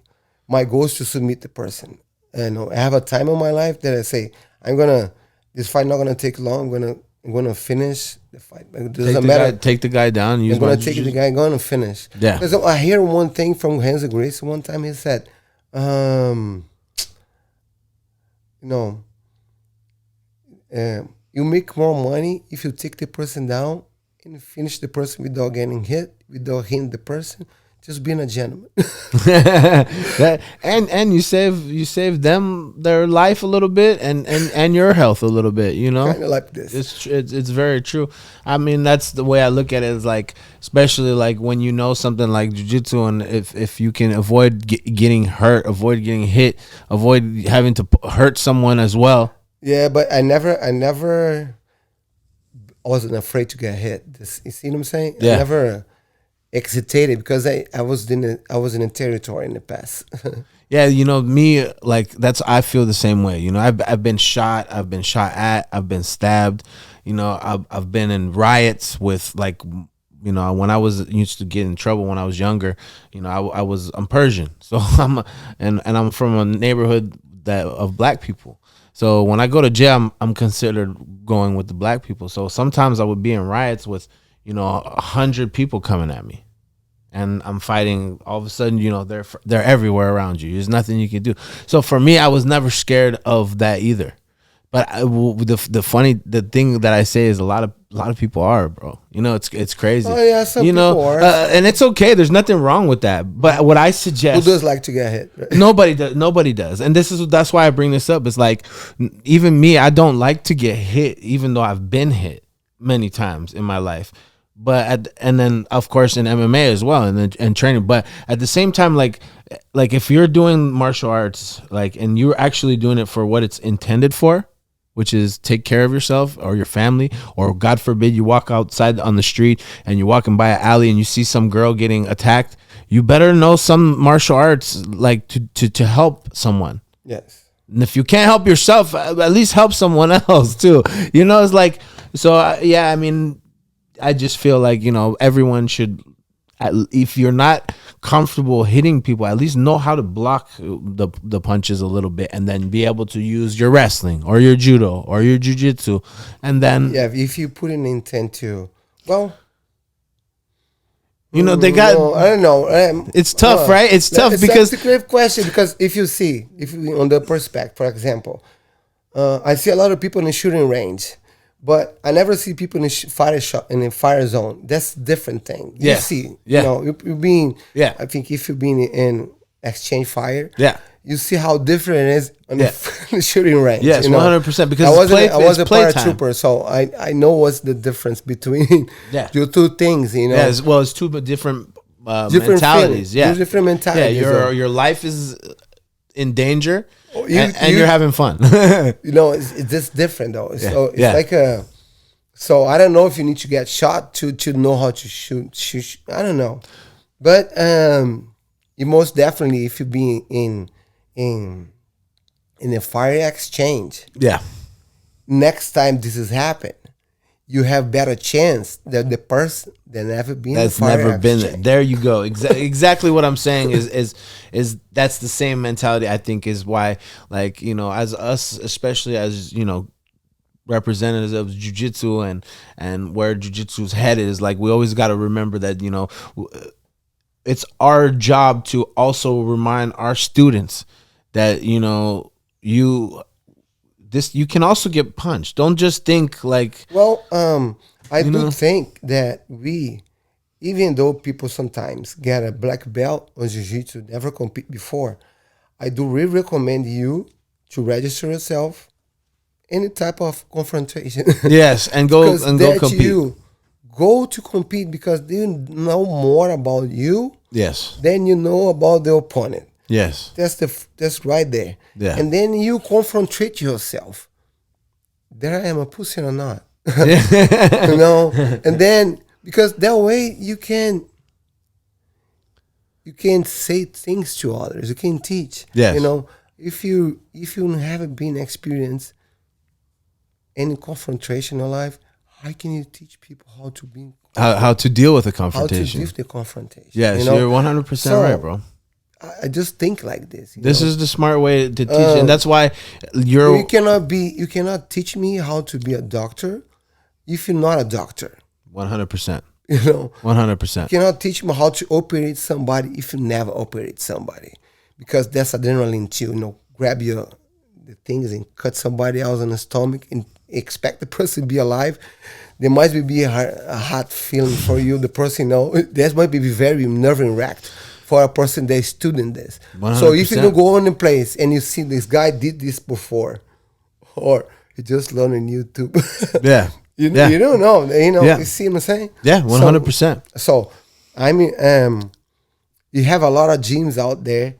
my goal is to submit the person. And I have a time in my life that I say this fight not gonna take long. I'm gonna finish the fight. It doesn't matter. Take the guy down. I'm gonna take the guy. I'm gonna finish. Yeah. Because I hear one thing from Renzo Gracie one time. He said, you make more money if you take the person down and finish the person without getting hit, without hitting the person. Just being a gentleman. and you save them their life a little bit and your health a little bit, Kind of like this. It's very true. I mean, that's the way I look at it, is like, especially like when you know something like jiu-jitsu, and if you can avoid getting hurt, avoid getting hit, avoid having to hurt someone as well. Yeah, but I never I wasn't afraid to get hit. You see what I'm saying? Yeah. I never hesitated because I was in a territory in the past. Yeah, you know, me, like, I feel the same way. You know, I've been shot at, I've been stabbed. You know, I've been in riots with, like, you know, when I was used to get in trouble when I was younger. You know, I'm Persian, so I'm from a neighborhood of black people. So when I go to jail, I'm considered going with the black people. So sometimes I would be in riots with, you know, 100 people coming at me. And I'm fighting. All of a sudden, you know, they're everywhere around you. There's nothing you can do. So for me, I was never scared of that either. But the thing that I say is a lot of people are, bro. You know, it's crazy. Oh yeah, some you know, people are. And it's okay. There's nothing wrong with that. But what I suggest, Who does like to get hit? Right? Nobody does. And that's why I bring this up. It's like, even me, I don't like to get hit, even though I've been hit many times in my life. But and then of course in MMA as well, and training. But at the same time, like if you're doing martial arts, like, and you're actually doing it for what it's intended for, which is take care of yourself or your family, or God forbid you walk outside on the street and you're walking by an alley and you see some girl getting attacked, you better know some martial arts, like to help someone. Yes. And if you can't help yourself, at least help someone else too. You know, it's like, so yeah, I mean, I just feel like, you know, everyone should, if you're not comfortable hitting people, at least know how to block the punches a little bit, and then be able to use your wrestling or your judo or your jiu-jitsu. And then, yeah, if you put an intent to, well, you know, they got, I don't know. It's tough, right? It's tough because it's a great question, because if you on the perspective, for example, I see a lot of people in the shooting range. But I never see people in a fire zone. That's a different thing. You see, you know, you're being. Yeah. I think if you're being in exchange fire, yeah, you see how different it is on the shooting range. yes, you know? 100%. Because I was a playtime. paratrooper, so I know what's the difference between the two things. You know, yeah, it's two different different mentalities. Feelings, Yeah, different mentalities. Yeah, your life is in danger. And you're having fun. You know, it's just different though. So it's Yeah. like so I don't know if you need to get shot to know how to shoot. I don't know. But you most definitely, if you be in a fire exchange, yeah, next time this has happened, you have better chance than the person that never been that's in a fire never been exchange. there. You go. Exactly what I'm saying is that's the same mentality. I think is why, like, you know, as us, especially as, you know, representatives of jiu-jitsu and where jiu-jitsu's headed, is like, we always got to remember that, you know, it's our job to also remind our students that, you know, you can also get punched. Don't just think like, well, I do know? think that even though people sometimes get a black belt on jiu-jitsu, never compete before, I do really recommend you to register yourself any type of confrontation. yes, and go compete. You go to compete because they know more about you Yes, than you know about the opponent. yes, That's right there. Yeah. And then you confront yourself. There I am, a pussy or not? yeah. You know, and then because that way you can say things to others. You can teach. Yes. You know, if you haven't been experienced any confrontation in life, how can you teach people how to be how to deal with a how to confrontation? deal with the confrontation? Yes, you know? you're 100% right, bro. I just think like this. This is the smart way to teach, and that's why you cannot teach me how to be a doctor if you're not a doctor. 100%. You know, 100%. you cannot teach me how to operate somebody if you never operate somebody, because that's adrenaline too. You know, grab the things and cut somebody else in the stomach and expect the person to be alive. There might be a hot feeling for you. The person, you know, that might be very nerve wracked for a person that's studying this. 100%. So if you don't go on a place and you see this guy did this before, or you just learn on YouTube, Yeah. you don't know. You know, Yeah. you see what I'm saying? Yeah, 100%. So I mean, you have a lot of gyms out there,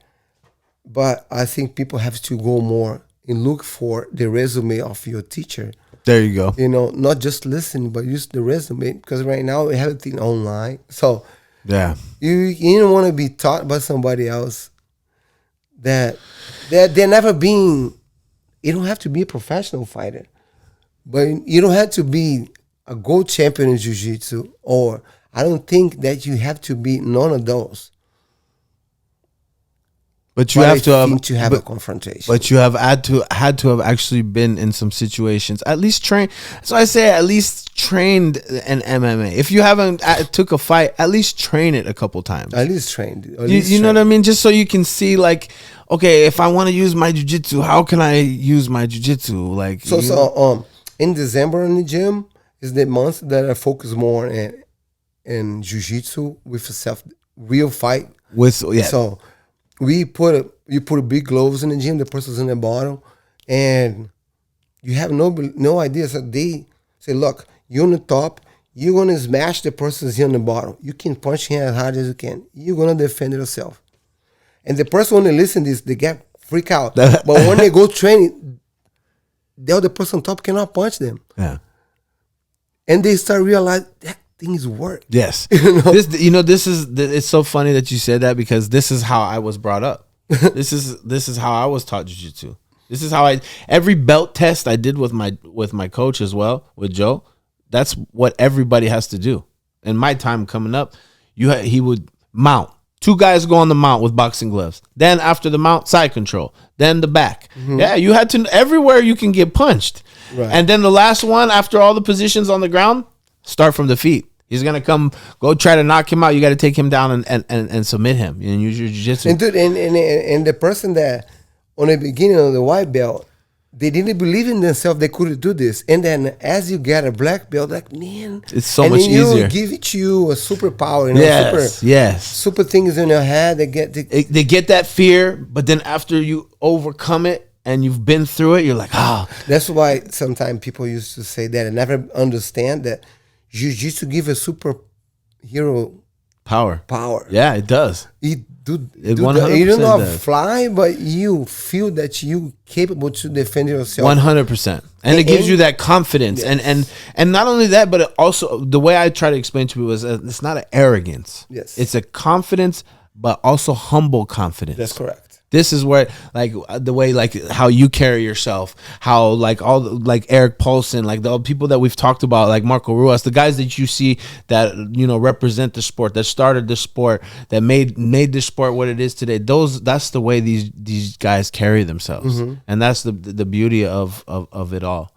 but I think people have to go more and look for the resume of your teacher. There you go. You know, not just listen, but use the resume, because right now we have everything online. So Yeah. you don't want to be taught by somebody else that they're never being. You don't have to be a professional fighter, but you don't have to be a gold champion in jiu-jitsu, or I don't think that you have to be none of those. But you But have I to have, think to have a confrontation. but you have had to have actually been in some situations, at least trained. So I say at least trained in MMA. If you haven't took a fight, at least train it a couple times. At least trained. You know what I mean? Just so you can see, like, okay, if I want to use my jiu-jitsu, how can I use my jiu-jitsu? Like, In December in the gym is the month that I focus more in jiu-jitsu with a real fight. So you put big gloves in the gym, the person's in the bottom, and you have no idea. So they say, look, you're on the top, you're gonna smash the person's here on the bottom. You can punch him as hard as you can. You're gonna defend yourself. And the person when they listen to this, they get freak out. But when they go training, the other person on top cannot punch them. Yeah. And they start realizing that things work. Yes. It's so funny that you said that, because this is how I was brought up. this is how I was taught jiu-jitsu. This is how every belt test I did with my coach as well, with Joe. That's what everybody has to do. In my time coming up, he would mount. 2 guys go on the mount with boxing gloves. Then after the mount, side control. Then the back. Mm-hmm. Yeah, you had to, everywhere you can get punched. Right. And then the last one, after all the positions on the ground, start from the feet. He's gonna go try to knock him out. You got to take him down and submit him and use your jiu-jitsu. And dude, and the person that on the beginning of the white belt, they didn't believe in themselves they could do this. And then as you get a black belt, like, man, it's so much easier. You give it to you a superpower, super things in your head. They get that fear, but then after you overcome it and you've been through it, you're like, That's why sometimes people used to say that I never understand that jiu-jitsu give a superhero power. Yeah, it does. You don't know fly, but you feel that you capable to defend yourself 100%, and it gives you that confidence. Yes. And not only that, but it also, the way I try to explain to people is it's not an arrogance. Yes, it's a confidence, but also humble confidence. That's correct. This is where, like, the way, like, how you carry yourself, how, like, Eric Paulson, like the people that we've talked about, like Marco Ruas, the guys that you see that, represent the sport, that started the sport, that made this sport what it is today. That's the way these guys carry themselves. Mm-hmm. And that's the beauty of it all.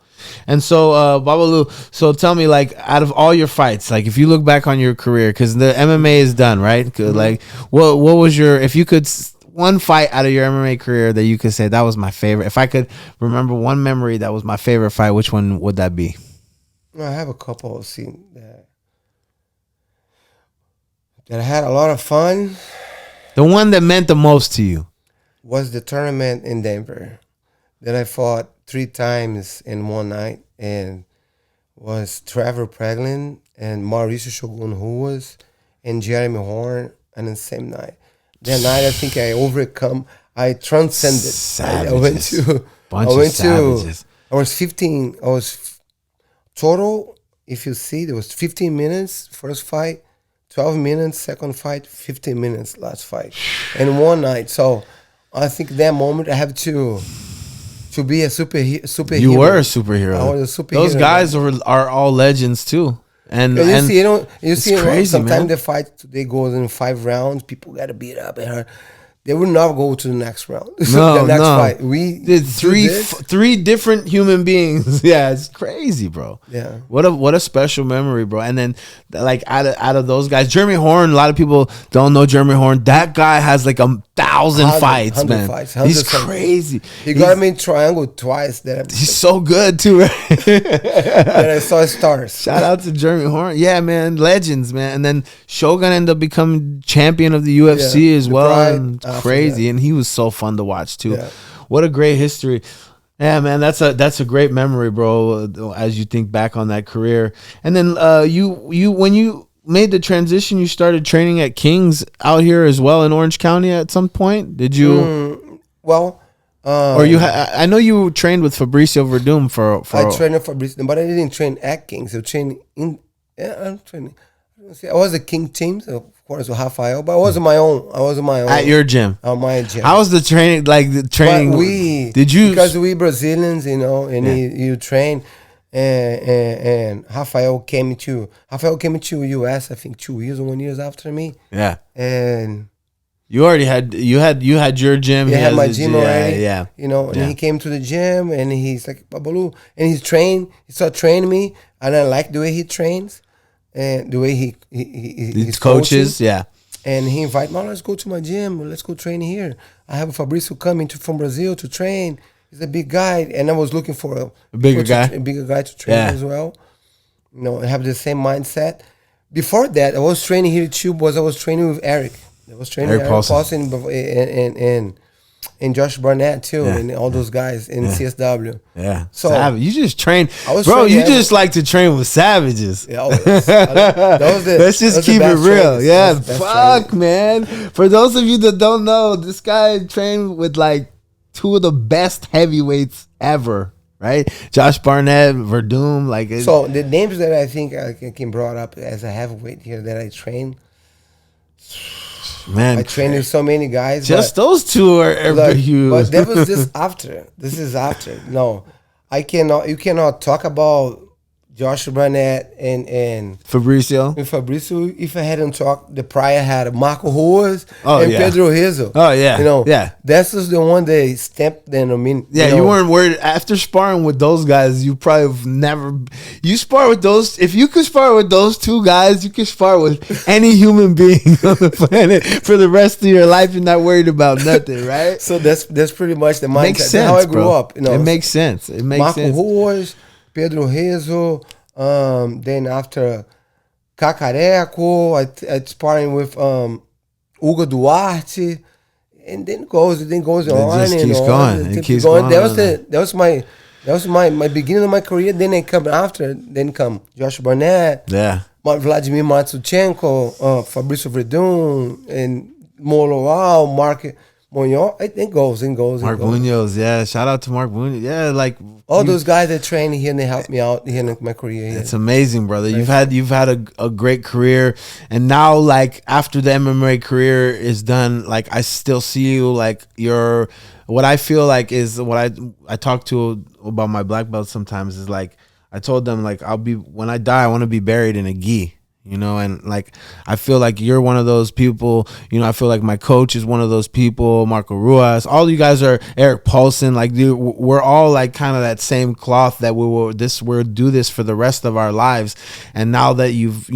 And so, Babalu, so tell me, like, out of all your fights, like, if you look back on your career, because the MMA is done, right? Mm-hmm. Like, what was if you could, one fight out of your MMA career that you could say that was my favorite. If I could remember one memory that was my favorite fight, which one would that be? I have a couple of scenes that I had a lot of fun. The one that meant the most to you was the tournament in Denver that I fought 3 times in one night, and was Trevor Praglin and Mauricio Shogun Ruas and Jeremy Horn on the same night. That night, I think I transcended. Savages. I was 15. I was total, if you see, there was 15 minutes first fight, 12 minutes second fight, 15 minutes last fight, in one night. So I think that moment I have to be a superhero. You were a superhero. I was a superhero. Those guys are all legends too. And you see, crazy, sometimes man. the fight today goes in 5 rounds. People got to beat up and hurt. They will not go to the next round. No, the next fight. We did three different human beings. Yeah, it's crazy, bro. Yeah. What a special memory, bro. And then, like, out of those guys, Jeremy Horn, a lot of people don't know Jeremy Horn. That guy has like 1,000 fights, man. He's crazy. He got me in triangle twice. He's so good too, right? That I saw stars. Shout out to Jeremy Horn. Yeah, man. Legends, man. And then Shogun ended up becoming champion of the UFC as well. Crazy, and he was so fun to watch too. Yeah. What a great history. Yeah, man, that's a great memory, bro, as you think back on that career. And then you when you made the transition, you started training at King's out here as well in Orange County at some point. Did you? Well, Or I know you trained with Fabricio Verdum for I trained with Fabricio, but I didn't train at Kings. I trained I'm training. I was a King team, so of course with Rafael, but I was on my own. At your gym. On my gym. How was the training? Like the training? But did you? Because we Brazilians, you know, and you train, and Rafael came to US, I think 2 years or 1 year after me. Yeah. And you already had your gym. Yeah, I had my gym already. Yeah. You know, and he came to the gym and he's like, Babalu, and he started training me, and I like the way he trains and the way he's coaches, coaching. yeah. And he invited me, let's go to my gym, let's go train here. I have Fabrício coming from Brazil to train. He's a big guy, and I was looking for a bigger guy to train as well. You know, have the same mindset. Before that, I was training here too, because I was training with Eric. I was training Eric Paulson and Josh Barnett too, and all those guys in CSW. Yeah. So you just train, bro. You just like to train with savages. Yeah, let's just keep it real. Yeah, fuck, man. For those of you that don't know, this guy trained with like two of the best heavyweights ever. Right, Josh Barnett, Verdum, like. So the names that I think I can brought up as a heavyweight here that I train. Man, I trained with so many guys. Just those two are huge. But that was just after. This is after. No, I cannot. You cannot talk about Josh Barnett and Fabricio. If I hadn't talked, the prior had Marco Ruas and Pedro Rizzo. Oh yeah, you know, That's just the one they stamped in. I mean, you weren't worried after sparring with those guys. You probably have never. You spar with those. If you could spar with those two guys, you could spar with any human being on the planet for the rest of your life. You're not worried about nothing, right? So that's pretty much the mindset. Makes sense, how I grew up. You know, it makes sense. It makes sense. Marco Ruas, Pedro Rizzo, then after Cacareco, I sparring with Hugo Duarte, and then goes on and on. It keeps going. That was my beginning of my career. Then come Josh Barnett, Vladimir Matsuchenko, Fabrício Verdun, and Moloal, Mark Munoz. It goes. Mark Munoz, shout out to Mark Munoz. Like all those guys that train here and they helped me out here in my career. It's amazing, brother. You've had a great career, and now like after the MMA career is done, like I still see you like you're. What I feel like is what I talk to about my black belt sometimes is like I told them like when I die I want to be buried in a gi. You know, and like I feel like you're one of those people. You know, I feel like my coach is one of those people. Marco Ruas, all you guys are. Eric Paulson, like dude, we're all like kind of that same cloth that we'll do this for the rest of our lives. And now that you've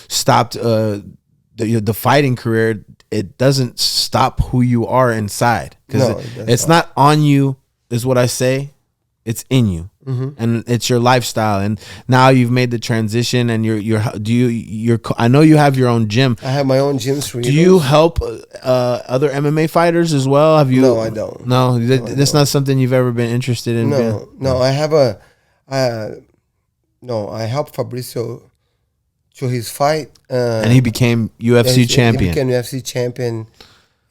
stopped the fighting career, it doesn't stop who you are inside because it's not on you, is what I say. It's in you, and it's your lifestyle. And now you've made the transition, and I know you have your own gym. I have my own gym. Do you help other MMA fighters as well? Have you? No, I don't. No, that's not something you've ever been interested in. No. I have I helped Fabricio to his fight, and he became UFC champion. He became UFC champion.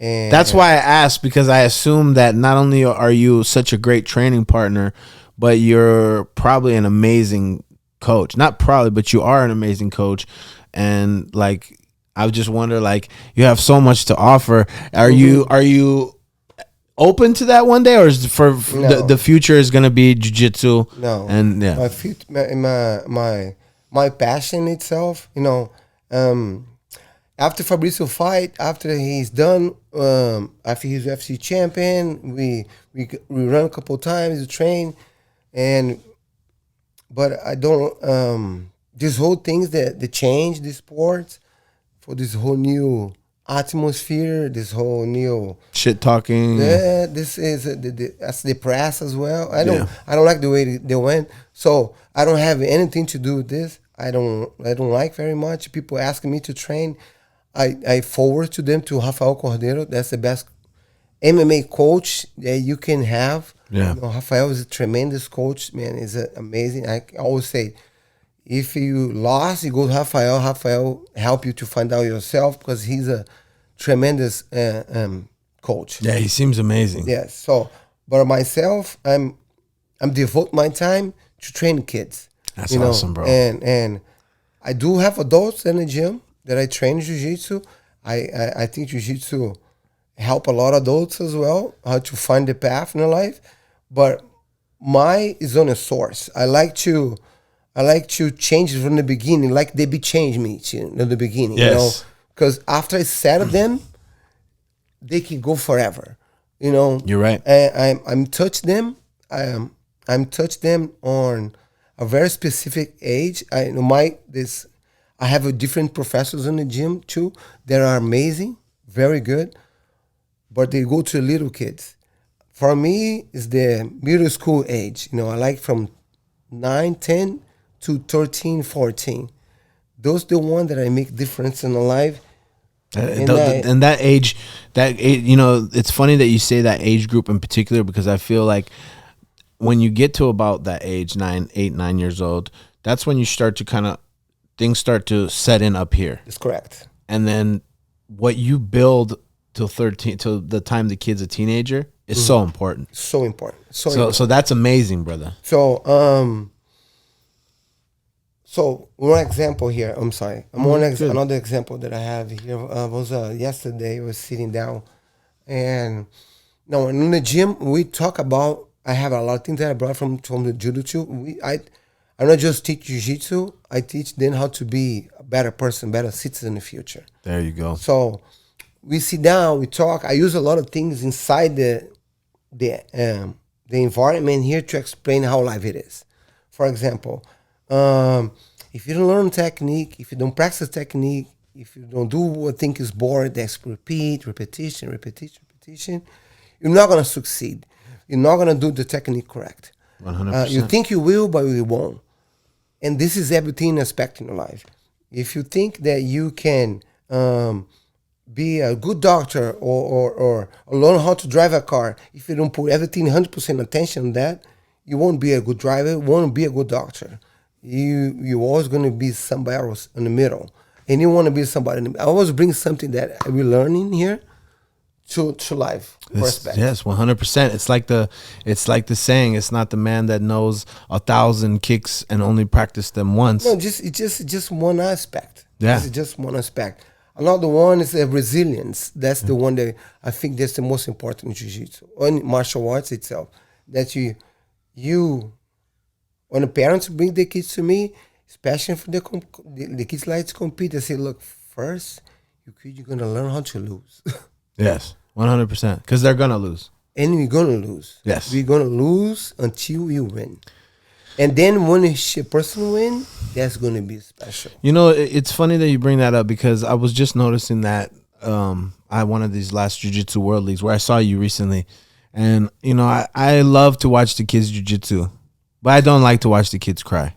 And that's why I asked, because I assume that not only are you such a great training partner, but you're probably an amazing coach. Not probably, but you are an amazing coach. And like, I just wonder, like, you have so much to offer. Are you open to that one day, or is the future is going to be jiu-jitsu? No. And my passion itself, after Fabricio fight, after he's done, after he's UFC champion, we run a couple times to train, but I don't this whole things that change the sports for this whole new atmosphere, this whole new shit talking. Yeah, this is that's the press as well. I don't like the way they went, so I don't have anything to do with this. I don't like very much people asking me to train. I forward to them to Rafael Cordeiro. That's the best MMA coach that you can have. Yeah, Rafael is a tremendous coach, man. He's amazing. I always say, if you lost, you go to Rafael. Rafael help you to find out yourself, because he's a tremendous coach. Yeah, he seems amazing. Yes. So, But myself, I'm devote my time to train kids. That's awesome, bro. And I do have adults in the gym that I train jiu-jitsu. I think jiu-jitsu help a lot of adults as well, how to find the path in their life. But my is on a source. I like to change from the beginning, like they be changed me in the beginning, Yes. because after I set them, they can go forever, You're right. And I'm touch them. I'm touch them on a very specific age. I have a different professors in the gym too that are amazing, very good, but they go to little kids. For me, it's the middle school age. I like from 9, 10 to 13, 14. Those the one that I make difference in the life. And that age, it's funny that you say that age group in particular, because I feel like when you get to about that age, 8, 9 years old, that's when you start to things start to set in up here. That's correct. And then what you build till 13, till the time the kid's a teenager, is so important. So important. So that's amazing, brother. So one example here. I'm sorry. Another example that I have here was yesterday. I was sitting down, and now in the gym we talk about. I have a lot of things that I brought from the jiu-jitsu. I don't just teach jiu-jitsu. I teach them how to be a better person, better citizen in the future. There you go. So we sit down, we talk. I use a lot of things inside the environment here to explain how life it is. For example, if you don't learn technique, if you don't practice technique, if you don't do what I think is boring, that's repetition, you're not gonna succeed. You're not gonna do the technique correct. 100%. You think you will, but you won't. And this is everything aspect in your life. If you think that you can be a good doctor or learn how to drive a car, if you don't put everything 100% attention on that, you won't be a good driver, won't be a good doctor. You're always going to be somebody else in the middle. And you want to be somebody in the middle. I always bring something that we're learning here to life. Yes, 100%. It's like the saying, it's not the man that knows 1,000 kicks and only practice them once. No, it's just one aspect. Yeah. It's just one aspect. Another one is resilience. That's the one that I think that's the most important in jiu-jitsu or in martial arts itself. That you when the parents bring the kids to me, especially for the kids like to compete, they say, look, first, you're going to learn how to lose. Yes, 100%. Because they're going to lose. And we're going to lose. Yes. We're going to lose until you win. And then when a person win, that's going to be special. It's funny that you bring that up, because I was just noticing that I one of these last Jiu-Jitsu World Leagues where I saw you recently. And, I love to watch the kids Jiu-Jitsu, but I don't like to watch the kids cry.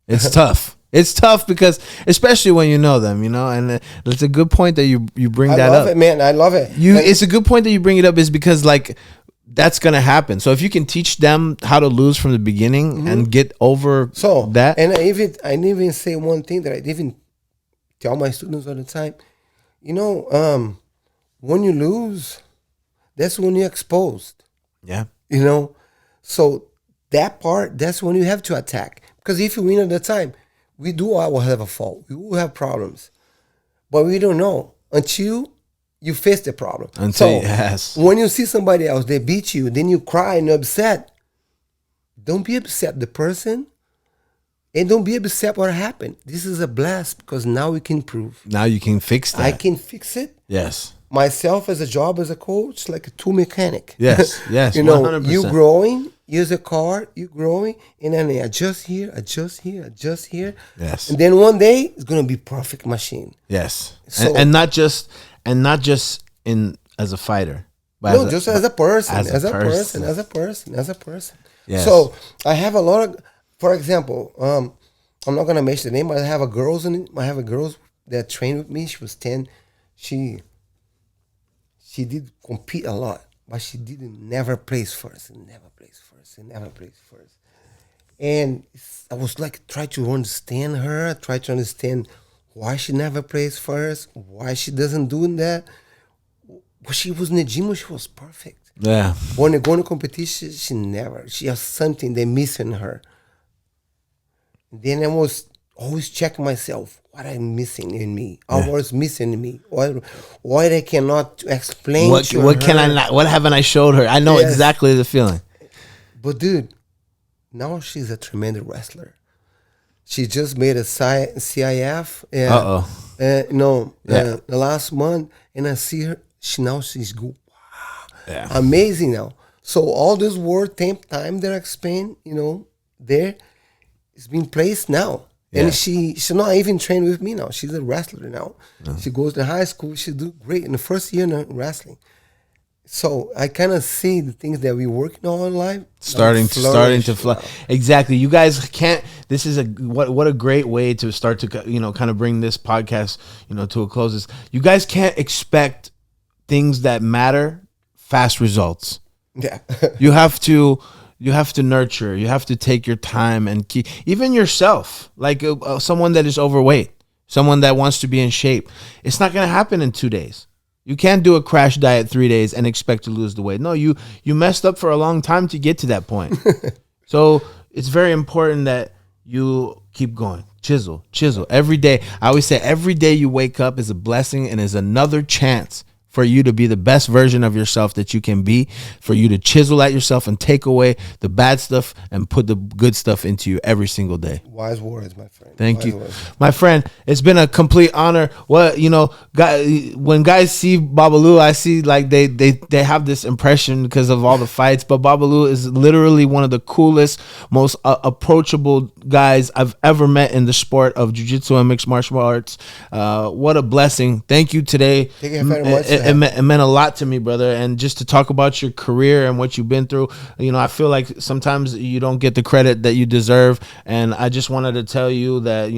It's tough. It's tough because, especially when you know them, and it's a good point that you bring that up. I love it, man. I love it. It's a good point that you bring it up, is because, that's going to happen. So if you can teach them how to lose from the beginning and get over that. And I even say one thing that I even tell my students all the time. When you lose, that's when you're exposed. Yeah. So that part, that's when you have to attack. Because if you win at the time, we will have a fault. We will have problems. But we don't know until you face the problem. When you see somebody else, they beat you, then you cry and you're upset. Don't be upset the person, and don't be upset what happened. This is a blast, because now we can prove. Now you can fix that. I can fix it. Yes. Myself as a job as a coach, like a tool mechanic. Yes, 100%. You growing, use a car, you growing, and then adjust here. Yes. And then one day it's gonna be perfect machine. Yes. So, and not just in as a fighter, but as a person. Yes. So I have a lot of, for example, I'm not gonna mention the name, but I have a girl that trained with me. She was 10. She did compete a lot, but she never place first. And I was like, try to understand her, try to understand why she never plays first, why she doesn't do that. But she was in the gym, she was perfect. Yeah. When you go to competition, she has something they miss in her. Then I was always checking myself, what I'm missing in me, what's missing in me, why I cannot explain What to what her. can I not? What haven't I showed her? I know Yes. exactly the feeling. But dude, now she's a tremendous wrestler. She just made a CIF. The last month, and I see her. She's good. Yeah. Amazing now. So all this work time that I spent, there, it's been placed now. Yeah. And she's not even trained with me now. She's a wrestler now. She goes to high school. She do great in the first year in wrestling. So I kind of see the things that we working on in life starting to fly. Exactly. You guys can't. This is what a great way to start to kind of bring this podcast to a close. You guys can't expect things that matter fast results. Yeah. You have to nurture. You have to take your time and keep even yourself. Like someone that is overweight, someone that wants to be in shape. It's not going to happen in 2 days. You can't do a crash diet 3 days and expect to lose the weight. No, you messed up for a long time to get to that point. So it's very important that you keep going. Chisel every day. I always say every day you wake up is a blessing and is another chance for you to be the best version of yourself that you can be, for you to chisel at yourself and take away the bad stuff and put the good stuff into you every single day. Wise words, my friend. Thank you. My friend, it's been a complete honor. When guys see Babalu, I see like they have this impression because of all the fights, but Babalu is literally one of the coolest, most approachable guys I've ever met in the sport of jiu-jitsu and mixed martial arts. What a blessing. Thank you today. Thank you very much. It meant a lot to me, brother. And just to talk about your career and what you've been through, I feel like sometimes you don't get the credit that you deserve. And I just wanted to tell you that,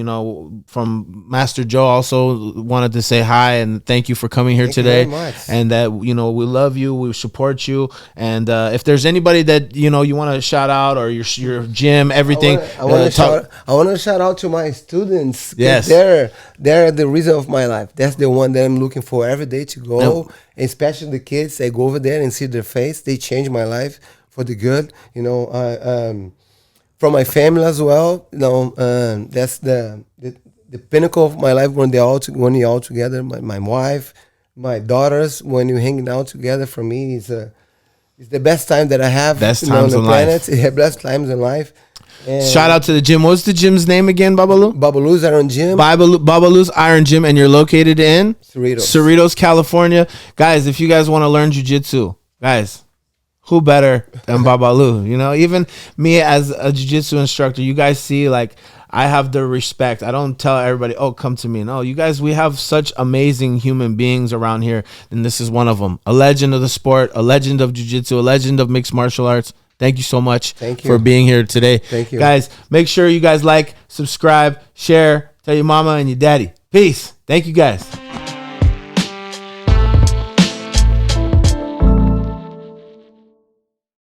from Master Joe, also wanted to say hi and thank you for coming here today. Thank you very much. And that, we love you, we support you. And if there's anybody that, you want to shout out, or your gym, everything. I want to shout out to my students. Yes. They're the reason of my life. That's the one that I'm looking for every day to go. Yep. Especially the kids, I go over there and see their face. They change my life for the good. From my family as well. That's the pinnacle of my life when you're all together. My wife, my daughters, when you're hanging out together, for me is the best time that I have. Best times on in the planet. life. Yeah, best times in life. And shout out to the gym. What's the gym's name again, Babalu? BABALU'S Iron Gym. BABALU'S Iron Gym, and you're located in Cerritos, California. Guys, if you guys want to learn jiu-jitsu, guys, who better than Babalu? Even me as a jiu-jitsu instructor, you guys see, like, I have the respect. I don't tell everybody, oh, come to me. No, you guys, we have such amazing human beings around here, and this is one of them. A legend of the sport, a legend of jiu-jitsu, a legend of mixed martial arts. Thank you so much for being here today. Thank you. Guys, make sure you guys like, subscribe, share, tell your mama and your daddy. Peace. Thank you, guys.